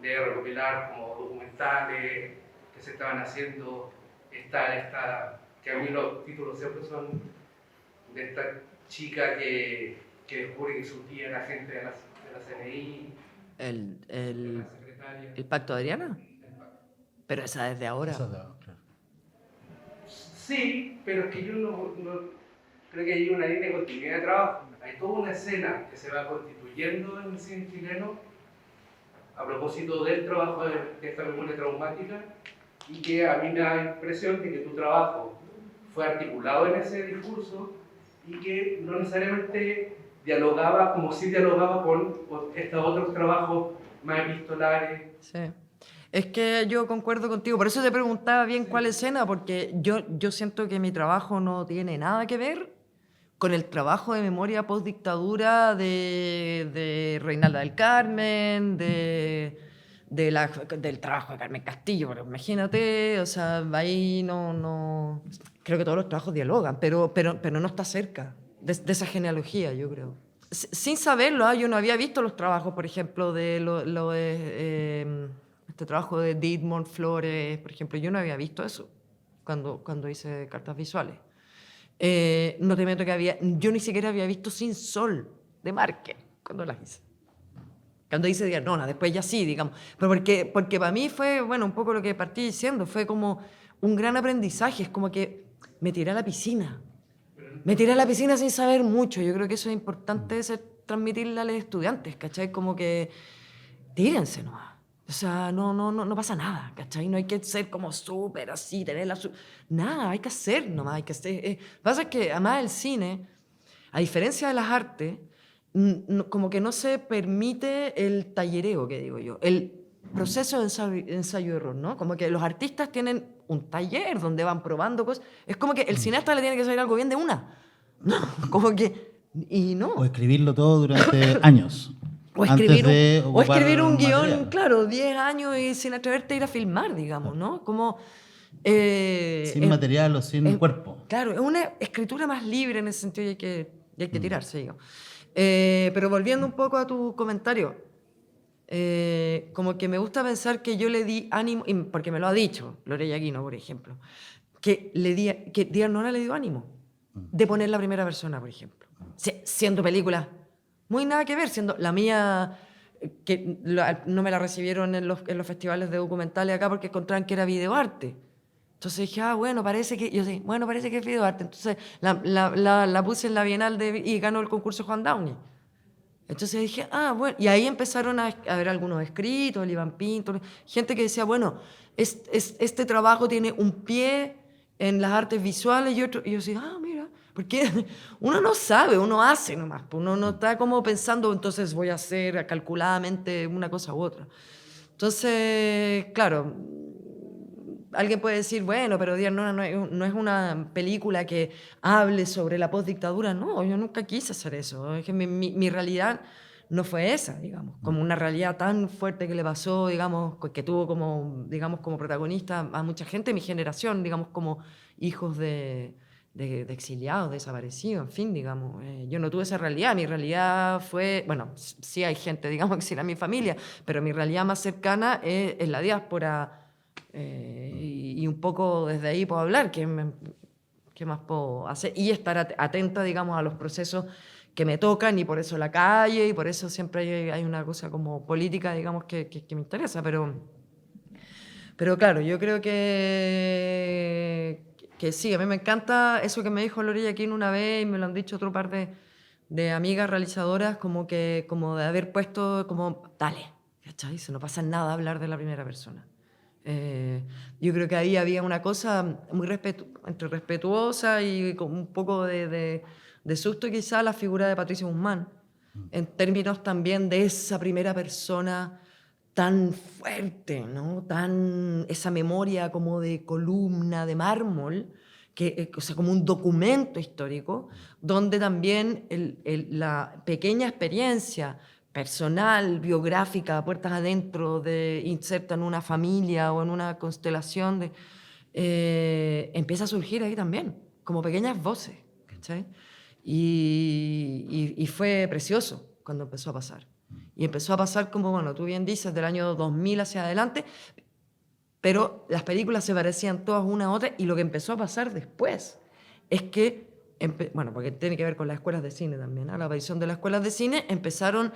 de recopilar como documentales que se estaban haciendo, que a mí los títulos siempre son de esta chica que descubre que su tía era agente de la CNI, El la secretaria. ¿El pacto de Adriana? Pero esa desde ahora. Claro. Sí, pero es que yo no creo que hay una línea de continuidad de trabajo. Hay toda una escena que se va constituyendo en el cine chileno a propósito del trabajo de esta memoria traumática, y que a mí me da la impresión de que tu trabajo fue articulado en ese discurso y que no necesariamente dialogaba como si dialogaba con estos otros trabajos más epistolares. Sí. Es que yo concuerdo contigo, por eso te preguntaba bien cuál escena, porque yo siento que mi trabajo no tiene nada que ver con el trabajo de memoria post-dictadura de Reinalda del Carmen, del trabajo de Carmen Castillo, pero imagínate, o sea, ahí no creo que todos los trabajos dialogan, pero no está cerca de esa genealogía, yo creo. Sin saberlo, yo no había visto los trabajos, por ejemplo, de este trabajo de Dietmar Flores, por ejemplo, yo no había visto eso cuando hice cartas visuales. No te miento que yo ni siquiera había visto Sin Sol de Márquez cuando las hice. Cuando hice Diarnona, después ya sí, digamos. Pero porque para mí fue, bueno, un poco lo que partí diciendo, fue como un gran aprendizaje, es como que me tiré a la piscina. Me tiré a la piscina sin saber mucho. Yo creo que eso es importante transmitirle a los estudiantes, ¿cachai? Como que tírense nomás. O sea, no pasa nada, ¿cachai? No hay que ser como súper así, nada, hay que hacer nomás, hay que hacer. Lo que pasa es que además el cine, a diferencia de las artes, como que no se permite el tallereo, que digo yo, el proceso de ensayo-error, ¿no? Como que los artistas tienen un taller donde van probando cosas. Es como que el cineasta le tiene que salir algo bien de una. No, como que... Y no. O escribirlo todo durante años. O escribir un guión, material. claro, 10 años y sin atreverte a ir a filmar, digamos, ¿no? Como... sin material o sin cuerpo. Claro, es una escritura más libre en ese sentido y hay que tirarse, digo. Pero volviendo un poco a tu comentario, como que me gusta pensar que yo le di ánimo, porque me lo ha dicho Lorella Aquino, por ejemplo, que Diarnona le dio ánimo de poner la primera persona, por ejemplo. Siendo película muy nada que ver, siendo la mía, que no me la recibieron en los festivales de documentales acá porque encontraban que era videoarte. Entonces dije, bueno, parece que es videoarte. Entonces la puse en la Bienal y ganó el concurso Juan Downey. Entonces dije, bueno. Y ahí empezaron a ver algunos escritos, el Iván Pinto, gente que decía, bueno, este trabajo tiene un pie en las artes visuales y otro. Y yo decía, mira, porque uno no sabe, uno hace nomás. Uno no está como pensando, entonces voy a hacer calculadamente una cosa u otra. Entonces, claro, alguien puede decir, bueno, pero Diarnona no es una película que hable sobre la postdictadura. No, yo nunca quise hacer eso. Es que mi realidad no fue esa, digamos, como una realidad tan fuerte que le pasó, digamos, que tuvo como protagonista a mucha gente de mi generación, digamos, como hijos de exiliados, desaparecidos, en fin, digamos. Yo no tuve esa realidad. Mi realidad fue, bueno, sí hay gente, digamos, que sí era mi familia, pero mi realidad más cercana es la diáspora. Y un poco desde ahí puedo hablar, ¿qué más puedo hacer? Y estar atenta, digamos, a los procesos que me tocan, y por eso la calle, y por eso siempre hay una cosa como política, digamos, que me interesa, pero claro, yo creo que sí, a mí me encanta eso que me dijo Lorella Aquino una vez, y me lo han dicho otro par de amigas realizadoras, como de haber puesto como, dale, ¿cachai? Se no pasa nada hablar de la primera persona. Yo creo que ahí había una cosa muy entre respetuosa y con un poco de susto quizá a la figura de Patricia Guzmán, en términos también de esa primera persona tan fuerte, ¿no? Esa memoria como de columna de mármol, o sea, como un documento histórico, donde también la pequeña experiencia personal, biográfica, puertas adentro, inserta en una familia o en una constelación, empieza a surgir ahí también, como pequeñas voces, ¿cachai? Y fue precioso cuando empezó a pasar. Y empezó a pasar, como, bueno, tú bien dices, del año 2000 hacia adelante, pero las películas se parecían todas una a otra, y lo que empezó a pasar después es que, bueno, porque tiene que ver con las escuelas de cine también, ¿no? La aparición de las escuelas de cine, empezaron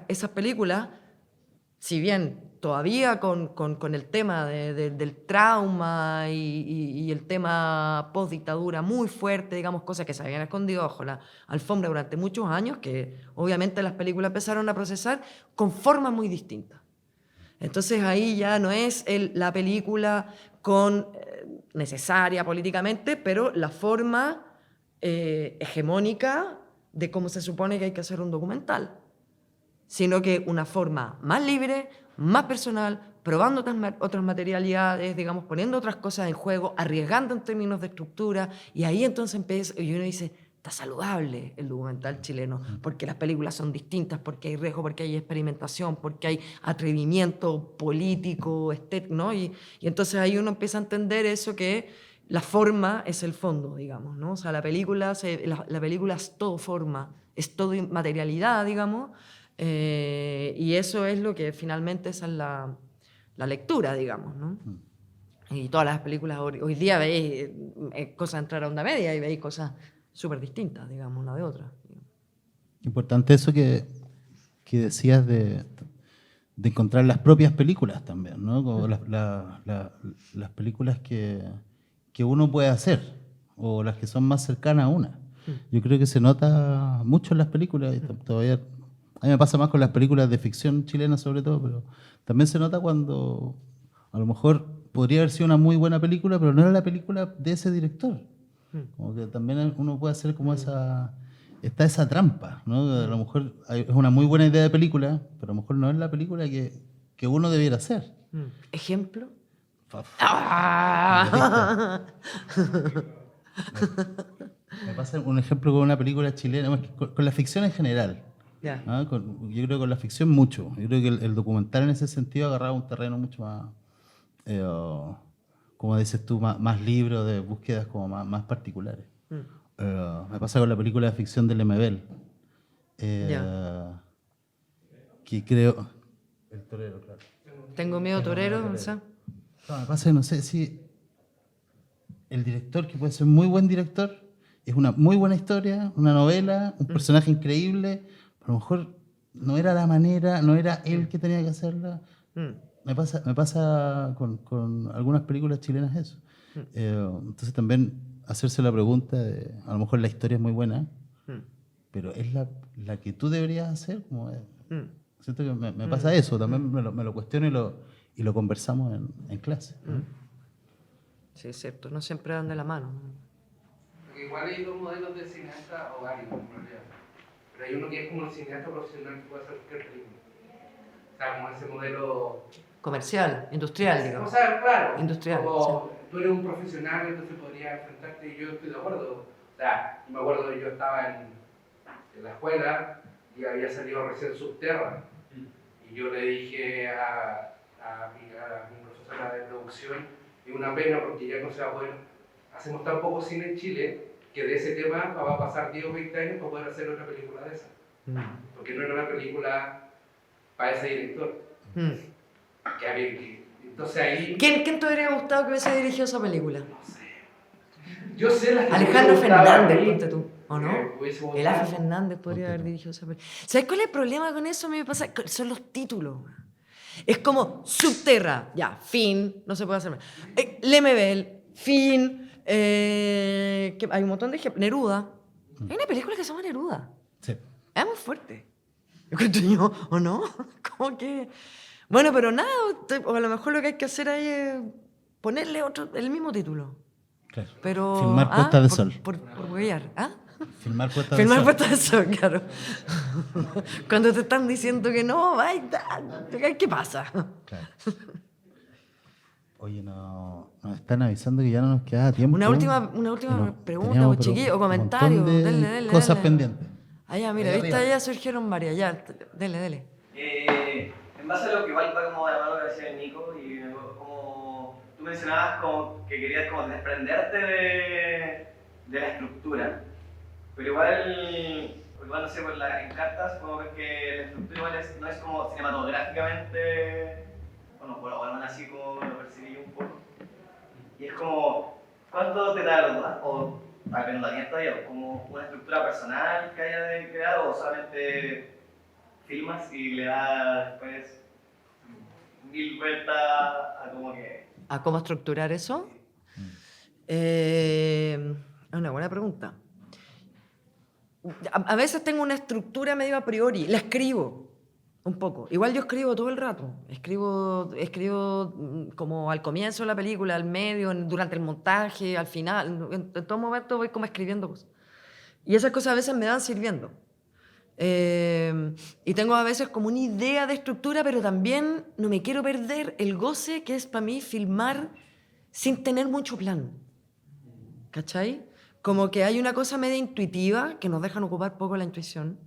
esas películas, si bien todavía con el tema del trauma y el tema post-dictadura muy fuerte, digamos, cosas que se habían escondido bajo la alfombra durante muchos años, que obviamente las películas empezaron a procesar con formas muy distintas. Entonces ahí ya no es la película necesaria políticamente, pero la forma hegemónica de cómo se supone que hay que hacer un documental, sino que una forma más libre, más personal, probando otras materialidades, digamos, poniendo otras cosas en juego, arriesgando en términos de estructura, y ahí entonces empieza, y uno dice, está saludable el documental chileno, porque las películas son distintas, porque hay riesgo, porque hay experimentación, porque hay atrevimiento político, estético, ¿no? Y entonces ahí uno empieza a entender eso, que la forma es el fondo, digamos, ¿no? O sea, la película es todo forma, es todo materialidad, digamos, y eso es lo que finalmente esa es la lectura, digamos, ¿no? Y todas las películas hoy día veis cosas entrar a onda media y veis cosas súper distintas, digamos, una de otra. Importante eso que decías de encontrar las propias películas también, ¿no? Como las películas que uno puede hacer, o las que son más cercanas a una. Yo creo que se nota mucho en las películas, y todavía, a mí me pasa más con las películas de ficción chilena sobre todo, pero también se nota cuando a lo mejor podría haber sido una muy buena película, pero no era la película de ese director. Como que también uno puede hacer como está esa trampa, ¿no? A lo mejor es una muy buena idea de película, pero a lo mejor no es la película que uno debiera hacer. ¿Ejemplo? Me pasa un ejemplo con una película chilena, bueno, con la ficción en general. Ya. ¿Ah? Yo creo que con la ficción mucho. Yo creo que el documental en ese sentido agarraba un terreno mucho más, como dices tú, más libre, de búsquedas como más particulares. Me pasa con la película de ficción de Lemebel, que creo... El torero, claro. Tengo miedo torero, ¿no? No, me pasa que no sé si el director, que puede ser muy buen director, es una muy buena historia, una novela, un personaje increíble, pero a lo mejor no era la manera, no era él que tenía que hacerla. Me pasa con algunas películas chilenas eso. Entonces también hacerse la pregunta de, a lo mejor la historia es muy buena, pero ¿es la que tú deberías hacer? Siento que me pasa eso, también me lo cuestiono y lo conversamos en clase. Sí, es cierto, no siempre dan de la mano. Porque igual hay dos modelos de cineasta, o varios en realidad. Pero hay uno que es como el cineasta profesional que puede hacer cualquier película. O sea, como ese modelo... Comercial, industrial, digamos. O sea, claro. Industrial, Como sí. tú eres un profesional, entonces podrías enfrentarte, y yo estoy de acuerdo. O sea, yo me acuerdo que yo estaba en la escuela y había salido recién Subterra. Y yo le dije a mi profesora de producción, es una pena porque ya no se va a poder, hacemos tan poco cine en Chile que de ese tema va a pasar 10 o 20 años para poder hacer otra película de esa. Porque no era una película para ese director. Entonces ahí... ¿Quién te habría gustado que hubiese dirigido esa película? No sé. Yo sé las que Alejandro me gustaban Fernández, a mí, ponte tú, ¿o no? El Afe Fernández podría haber dirigido esa película. ¿Sabes cuál es el problema con eso? A mí me pasa, son los títulos. Es como Subterra, ya, fin, no se puede hacer más. Lemebel, fin, hay un montón de ejemplos. Neruda. Hay una película que se llama Neruda. Sí. Es muy fuerte. Yo, ¿o no? Como que... Bueno, pero nada, o a lo mejor lo que hay que hacer ahí es ponerle el mismo título. Claro. Pero, Filmar puestas de sol. Por huellar. ¿Ah? Filmar puestas Filmar de sol. puestas de sol, claro. Cuando te están diciendo que no, ¿qué pasa? Claro. Oye, nos están avisando que ya no nos queda tiempo. Una última pregunta, o chiquillo, o comentario. Dele. Cosas pendientes. Ah, ya, mira, Ahí viste, arriba. ya surgieron varias. Ya, dele. En base a lo que igual va como de la mano que decía el Nico, y como tú mencionabas como que querías como desprenderte de la estructura, pero igual no sé, en cartas como que la estructura igual no es como cinematográficamente, bueno, por lo menos así como lo percibí un poco, y es como, ¿cuánto te da los dos? O tal vez no la tienes todavía, como una estructura personal que haya de crear, o solamente filmas y le das después 1000 vueltas a como que... ¿A cómo estructurar eso? Es una buena pregunta. A veces tengo una estructura medio a priori, la escribo. Un poco. Igual yo escribo todo el rato. Escribo como al comienzo de la película, al medio, durante el montaje, al final. En todo momento voy como escribiendo cosas. Y esas cosas a veces me van sirviendo. Y tengo a veces como una idea de estructura, pero también no me quiero perder el goce que es para mí filmar sin tener mucho plan. ¿Cachai? Como que hay una cosa media intuitiva que nos dejan ocupar poco la intuición.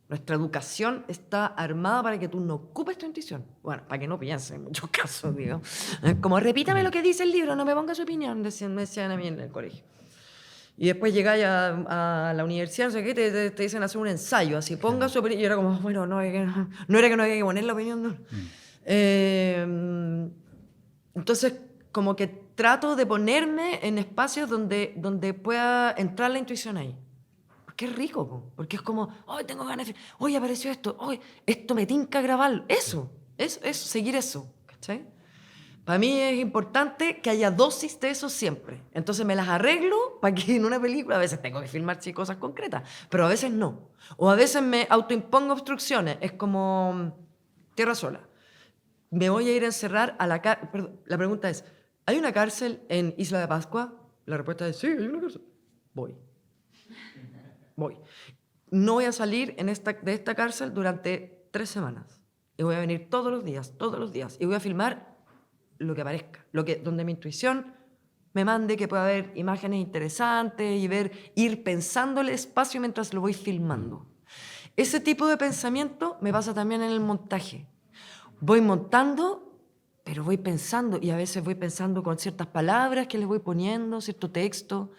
Nuestra educación está armada para que tú no ocupes tu intuición. Bueno, para que no pienses en muchos casos, digo. Como repítame lo que dice el libro, no me pongas su opinión, me decían a mí en el colegio. Y después llegáis a la universidad, no sé qué, te dicen hacer un ensayo, así, ponga su opinión. Y yo era como, bueno, no era que no había que poner la opinión, no. Entonces, como que trato de ponerme en espacios donde pueda entrar la intuición ahí. Porque es rico, po. Porque es como, hoy tengo ganas de... Hoy apareció esto, hoy esto me tinca grabarlo. Eso, seguir eso, ¿cachai? Para mí es importante que haya dosis de eso siempre. Entonces me las arreglo para que en una película, a veces tengo que filmar sí, cosas concretas, pero a veces no. O a veces me autoimpongo obstrucciones. Es como tierra sola. Me voy a ir a encerrar a la cárcel. Perdón, la pregunta es, ¿hay una cárcel en Isla de Pascua? La respuesta es, sí, hay una cárcel. Voy. No voy a salir de esta cárcel durante 3 semanas. Y voy a venir todos los días. Y voy a filmar lo que aparezca. Donde mi intuición me mande, que pueda haber imágenes interesantes y ir pensando el espacio mientras lo voy filmando. Ese tipo de pensamiento me pasa también en el montaje. Voy montando, pero voy pensando, y a veces voy pensando con ciertas palabras que les voy poniendo, cierto texto.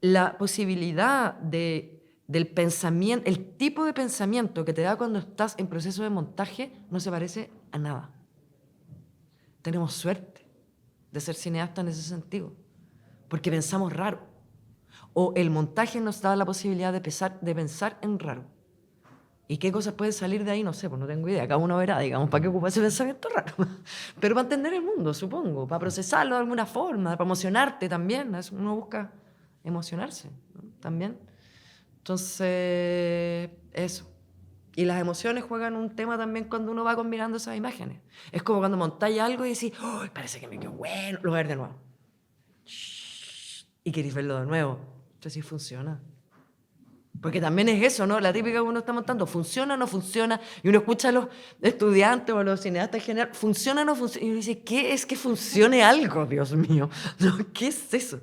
La posibilidad del pensamiento, el tipo de pensamiento que te da cuando estás en proceso de montaje no se parece a nada. Tenemos suerte de ser cineastas en ese sentido, porque pensamos raro. O el montaje nos da la posibilidad de pensar en raro. ¿Y qué cosas pueden salir de ahí? No sé, pues no tengo idea. Cada uno verá, digamos, para qué ocupa ese pensamiento raro. Pero para entender el mundo, supongo, para procesarlo de alguna forma, para emocionarte también. Uno busca emocionarse, ¿no? También. Entonces, eso. Y las emociones juegan un tema también cuando uno va combinando esas imágenes. Es como cuando montáis algo y decís, oh, parece que me quedó bueno, lo voy a ver de nuevo. Y queréis verlo de nuevo. Entonces sí funciona. Porque también es eso, ¿no? La típica que uno está montando, ¿funciona o no funciona? Y uno escucha a los estudiantes o a los cineastas en general, ¿funciona o no funciona? Y uno dice, ¿qué es que funcione algo, Dios mío? ¿No? ¿Qué es eso?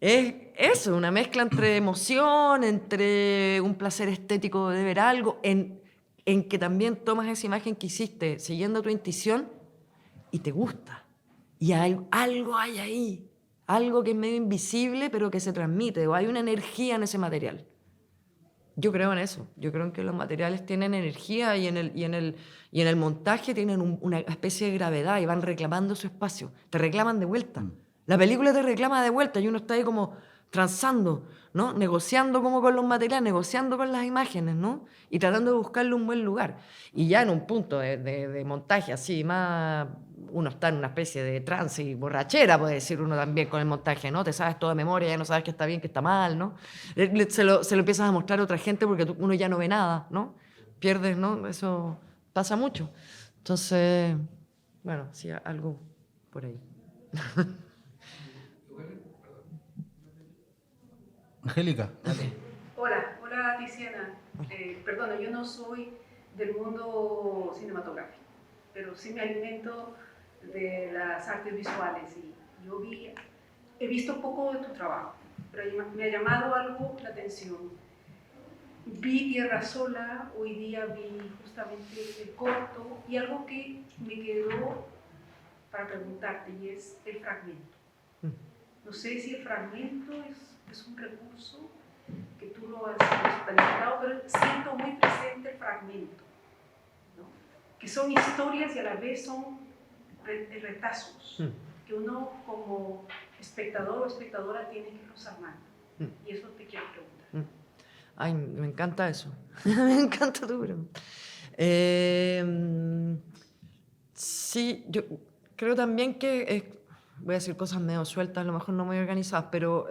Es eso, una mezcla entre emoción, entre un placer estético de ver algo, en que también tomas esa imagen que hiciste siguiendo tu intuición y te gusta. Y algo hay ahí, algo que es medio invisible pero que se transmite, o hay una energía en ese material. Yo creo en eso, yo creo en que los materiales tienen energía y en el montaje tienen una especie de gravedad y van reclamando su espacio, te reclaman de vuelta. La película te reclama de vuelta y uno está ahí como transando, ¿no? Negociando como con los materiales, negociando con las imágenes, ¿no? Y tratando de buscarle un buen lugar. Y ya en un punto de montaje así, más uno está en una especie de trance y borrachera, puede decir uno también con el montaje, ¿no? Te sabes todo de memoria, ya no sabes qué está bien, qué está mal, ¿no? Se lo empiezas a mostrar a otra gente porque uno ya no ve nada, ¿no? Pierdes, ¿no? Eso pasa mucho. Entonces, bueno, sí, algo por ahí. Angélica. Hola Tiziana. Perdona, yo no soy del mundo cinematográfico, pero sí me alimento de las artes visuales y he visto poco de tu trabajo, pero me ha llamado algo la atención. Vi Tierra Sola, hoy día vi justamente el corto y algo que me quedó para preguntarte y es el fragmento. No sé si el fragmento es un recurso que tú lo has experimentado, pero siento muy presente el fragmento, ¿no? Que son historias y a la vez son retazos, que uno como espectador o espectadora tiene que irlos armando. Y eso te quiero preguntar. Ay, me encanta eso. Me encanta tu pregunta. Sí, yo creo también que... voy a decir cosas medio sueltas, a lo mejor no muy organizadas, pero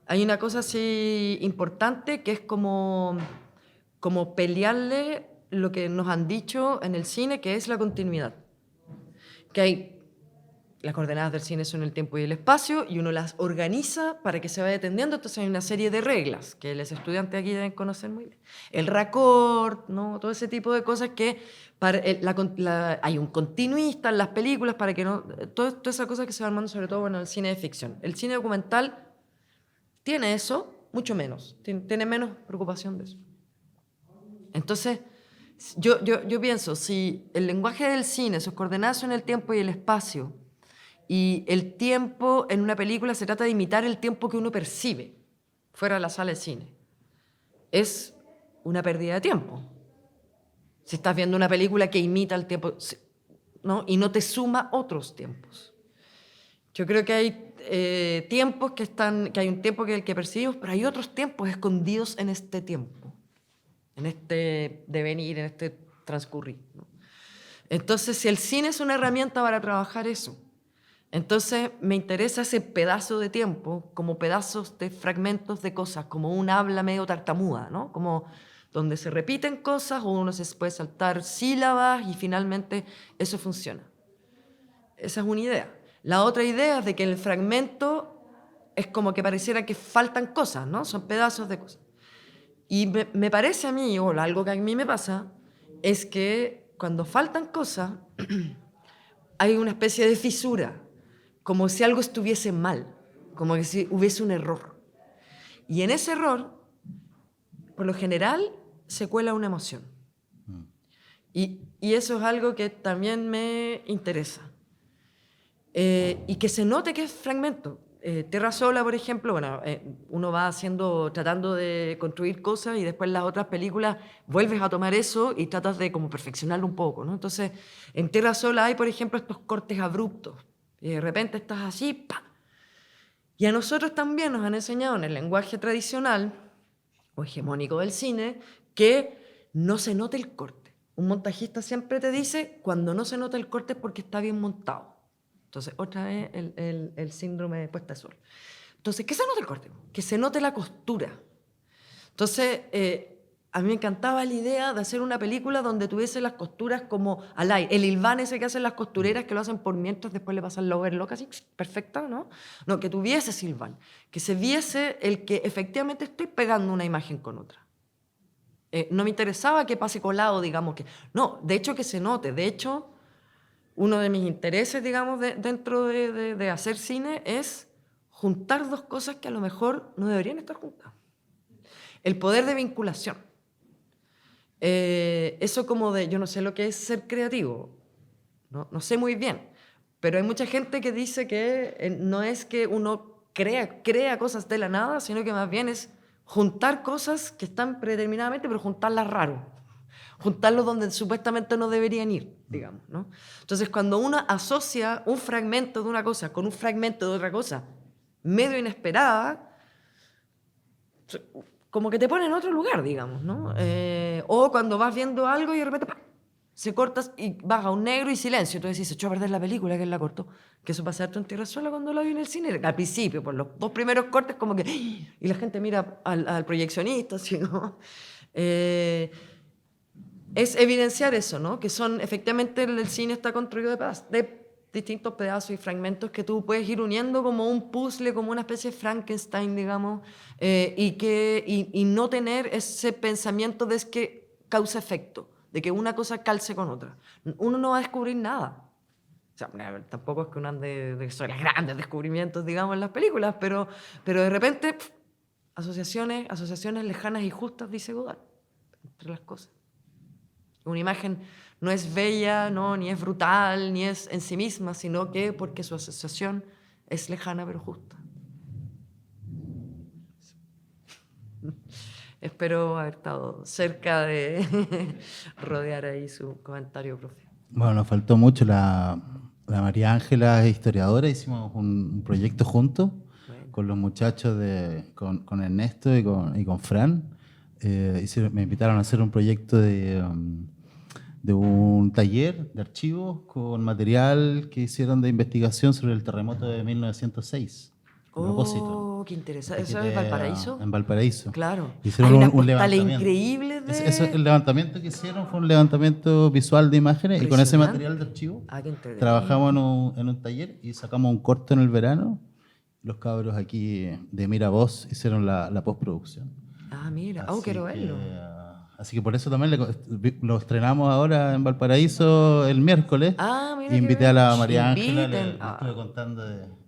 hay una cosa así importante que es como pelearle lo que nos han dicho en el cine, que es la continuidad. Que hay las coordenadas del cine son el tiempo y el espacio, y uno las organiza para que se vaya entendiendo. Entonces hay una serie de reglas que los estudiantes aquí deben conocer muy bien. El raccord, ¿no? Todo ese tipo de cosas que hay un continuista en las películas para que no... Todas esas cosas que se van armando, sobre todo en el cine de ficción. El cine documental tiene eso, mucho menos. Tiene menos preocupación de eso. Entonces, yo pienso, si el lenguaje del cine, sus coordenadas son el tiempo y el espacio, y el tiempo en una película se trata de imitar el tiempo que uno percibe fuera de la sala de cine, es una pérdida de tiempo. Si estás viendo una película que imita el tiempo, ¿no? Y no te suma otros tiempos. Yo creo que hay tiempos que hay un tiempo que es el que percibimos, pero hay otros tiempos escondidos en este tiempo, en este devenir, en este transcurrir, ¿no? Entonces, si el cine es una herramienta para trabajar eso, entonces me interesa ese pedazo de tiempo como pedazos de fragmentos de cosas, como un habla medio tartamuda, ¿no? Como donde se repiten cosas o uno se puede saltar sílabas y finalmente eso funciona. Esa es una idea. La otra idea es de que el fragmento es como que pareciera que faltan cosas, ¿no? Son pedazos de cosas. Y me parece a mí, o algo que a mí me pasa, es que cuando faltan cosas hay una especie de fisura, como si algo estuviese mal, como que si hubiese un error. Y en ese error, por lo general, se cuela una emoción. Y eso es algo que también me interesa. Y que se note que es fragmento. Tierra Sola, por ejemplo, bueno, uno va tratando de construir cosas y después en las otras películas vuelves a tomar eso y tratas de como perfeccionarlo un poco, ¿no? Entonces, en Tierra Sola hay, por ejemplo, estos cortes abruptos. Y de repente estás así, ¡pa! Y a nosotros también nos han enseñado en el lenguaje tradicional o hegemónico del cine que no se note el corte. Un montajista siempre te dice, cuando no se nota el corte es porque está bien montado. Entonces, otra vez el síndrome de puesta de sol. Entonces, ¿qué se note el corte? Que se note la costura. Entonces, a mí me encantaba la idea de hacer una película donde tuviese las costuras como al aire. El hilván ese que hacen las costureras, que lo hacen por mientras, después le pasan la overlock así, perfecta, ¿no? No, que tuviese silván. Que se viese el que efectivamente estoy pegando una imagen con otra. No me interesaba que pase colado, digamos que... No, de hecho que se note. De hecho, uno de mis intereses, digamos, dentro de hacer cine es juntar dos cosas que a lo mejor no deberían estar juntas. El poder de vinculación. Eso como de, yo no sé lo que es ser creativo, no sé muy bien, pero hay mucha gente que dice que no es que uno crea cosas de la nada, sino que más bien es juntar cosas que están predeterminadamente, pero juntarlas raro, juntarlos donde supuestamente no deberían ir, digamos, ¿no? Entonces, cuando uno asocia un fragmento de una cosa con un fragmento de otra cosa medio inesperada, como que te pone en otro lugar, digamos, ¿no? O cuando vas viendo algo y de repente ¡pam!, se cortas y vas a un negro y silencio. Entonces dices, echó a perder la película, que la cortó. Que eso pasa harto en Tierra Sola cuando la vi en el cine. Al principio, por los dos primeros cortes, como que... Y la gente mira al proyeccionista, así, ¿no? Es evidenciar eso, ¿no? Que son, efectivamente, el cine está construido de distintos pedazos y fragmentos que tú puedes ir uniendo como un puzzle, como una especie de Frankenstein, digamos, y no tener ese pensamiento de que causa-efecto, de que una cosa calce con otra. Uno no va a descubrir nada. O sea, tampoco es que uno ande de los grandes descubrimientos, digamos, en las películas, pero de repente, asociaciones lejanas y justas, dice Godard, entre las cosas. Una imagen no es bella, no, ni es brutal, ni es en sí misma, sino que porque su asociación es lejana pero justa. Espero haber estado cerca de rodear ahí su comentario, profe. Bueno, nos faltó mucho. La María Ángela es historiadora, hicimos un proyecto juntos con los muchachos, con Ernesto y con Fran. Me invitaron a hacer un proyecto de un taller de archivos con material que hicieron de investigación sobre el terremoto de 1906. A propósito. Oh, qué interesante. Aquí ¿Eso es Valparaíso? En Valparaíso. Claro. Hicieron Hay unas un postales levantamiento. increíbles de... El levantamiento que hicieron fue un levantamiento visual de imágenes y con ese Impresionante. material de archivo Ah, qué entretenido. trabajamos en un taller y sacamos un corto en el verano. Los cabros aquí de Miravoz hicieron la postproducción. Ah, mira. Oh, Así quiero que, verlo. así que por eso también lo estrenamos ahora en Valparaíso el miércoles. Ah, mira Y qué invité a la bien. María Ángela, Inviten. le estuve contando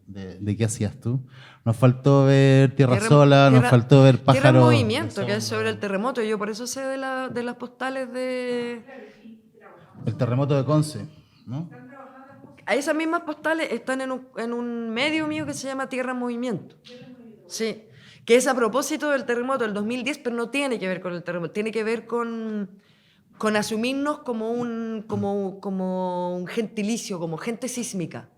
de qué hacías tú. Nos faltó ver Tierra Tierra- Sola, nos Tierra- faltó ver Tierra en Pájaros. Movimiento, de que es Sombra. sobre el terremoto. Yo por eso sé de las postales de... El terremoto de Conce, ¿no? A esas mismas postales están en un medio mío que se llama Tierra en Movimiento. Sí, que es a propósito del terremoto del 2010, pero no tiene que ver con el terremoto, tiene que ver con asumirnos como un gentilicio, como gente sísmica.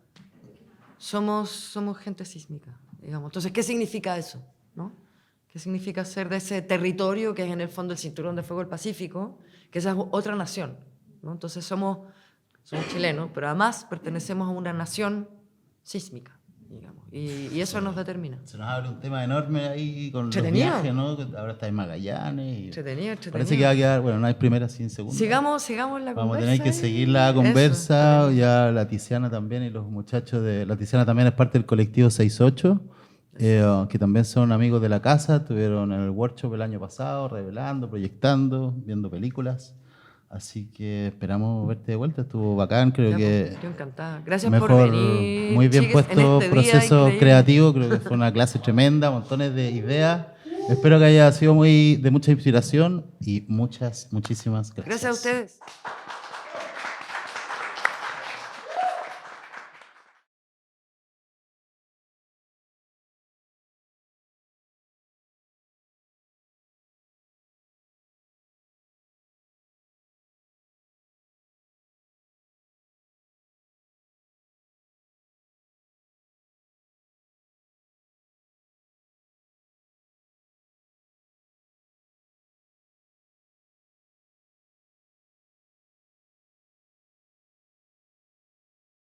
Somos gente sísmica, digamos. Entonces, ¿qué significa eso? ¿No? ¿Qué significa ser de ese territorio que es en el fondo el Cinturón de Fuego del Pacífico, que esa es otra nación, ¿no? Entonces somos chilenos, pero además pertenecemos a una nación sísmica, digamos, y eso nos determina. Se nos abre un tema enorme ahí con los Entretenido. viajes, ¿no? Que ahora está en Magallanes. Y Entretenido. parece que va a quedar, bueno, no hay primera sin segunda. Sigamos la Vamos a conversa. tener que y- seguir la Eso, conversa. entretenido. Ya la Tiziana también y los muchachos de... La Tiziana también es parte del colectivo 68, que también son amigos de la casa. Estuvieron en el workshop el año pasado, revelando, proyectando, viendo películas. Así que esperamos verte de vuelta. Estuvo bacán, creo Ya, que... pues, yo encantada. Gracias Mejor, por venir. muy bien chiques, en puesto, este día proceso increíble. creativo, creo que fue una clase tremenda, montones de ideas. Espero que haya sido de mucha inspiración y muchísimas gracias. Gracias a ustedes.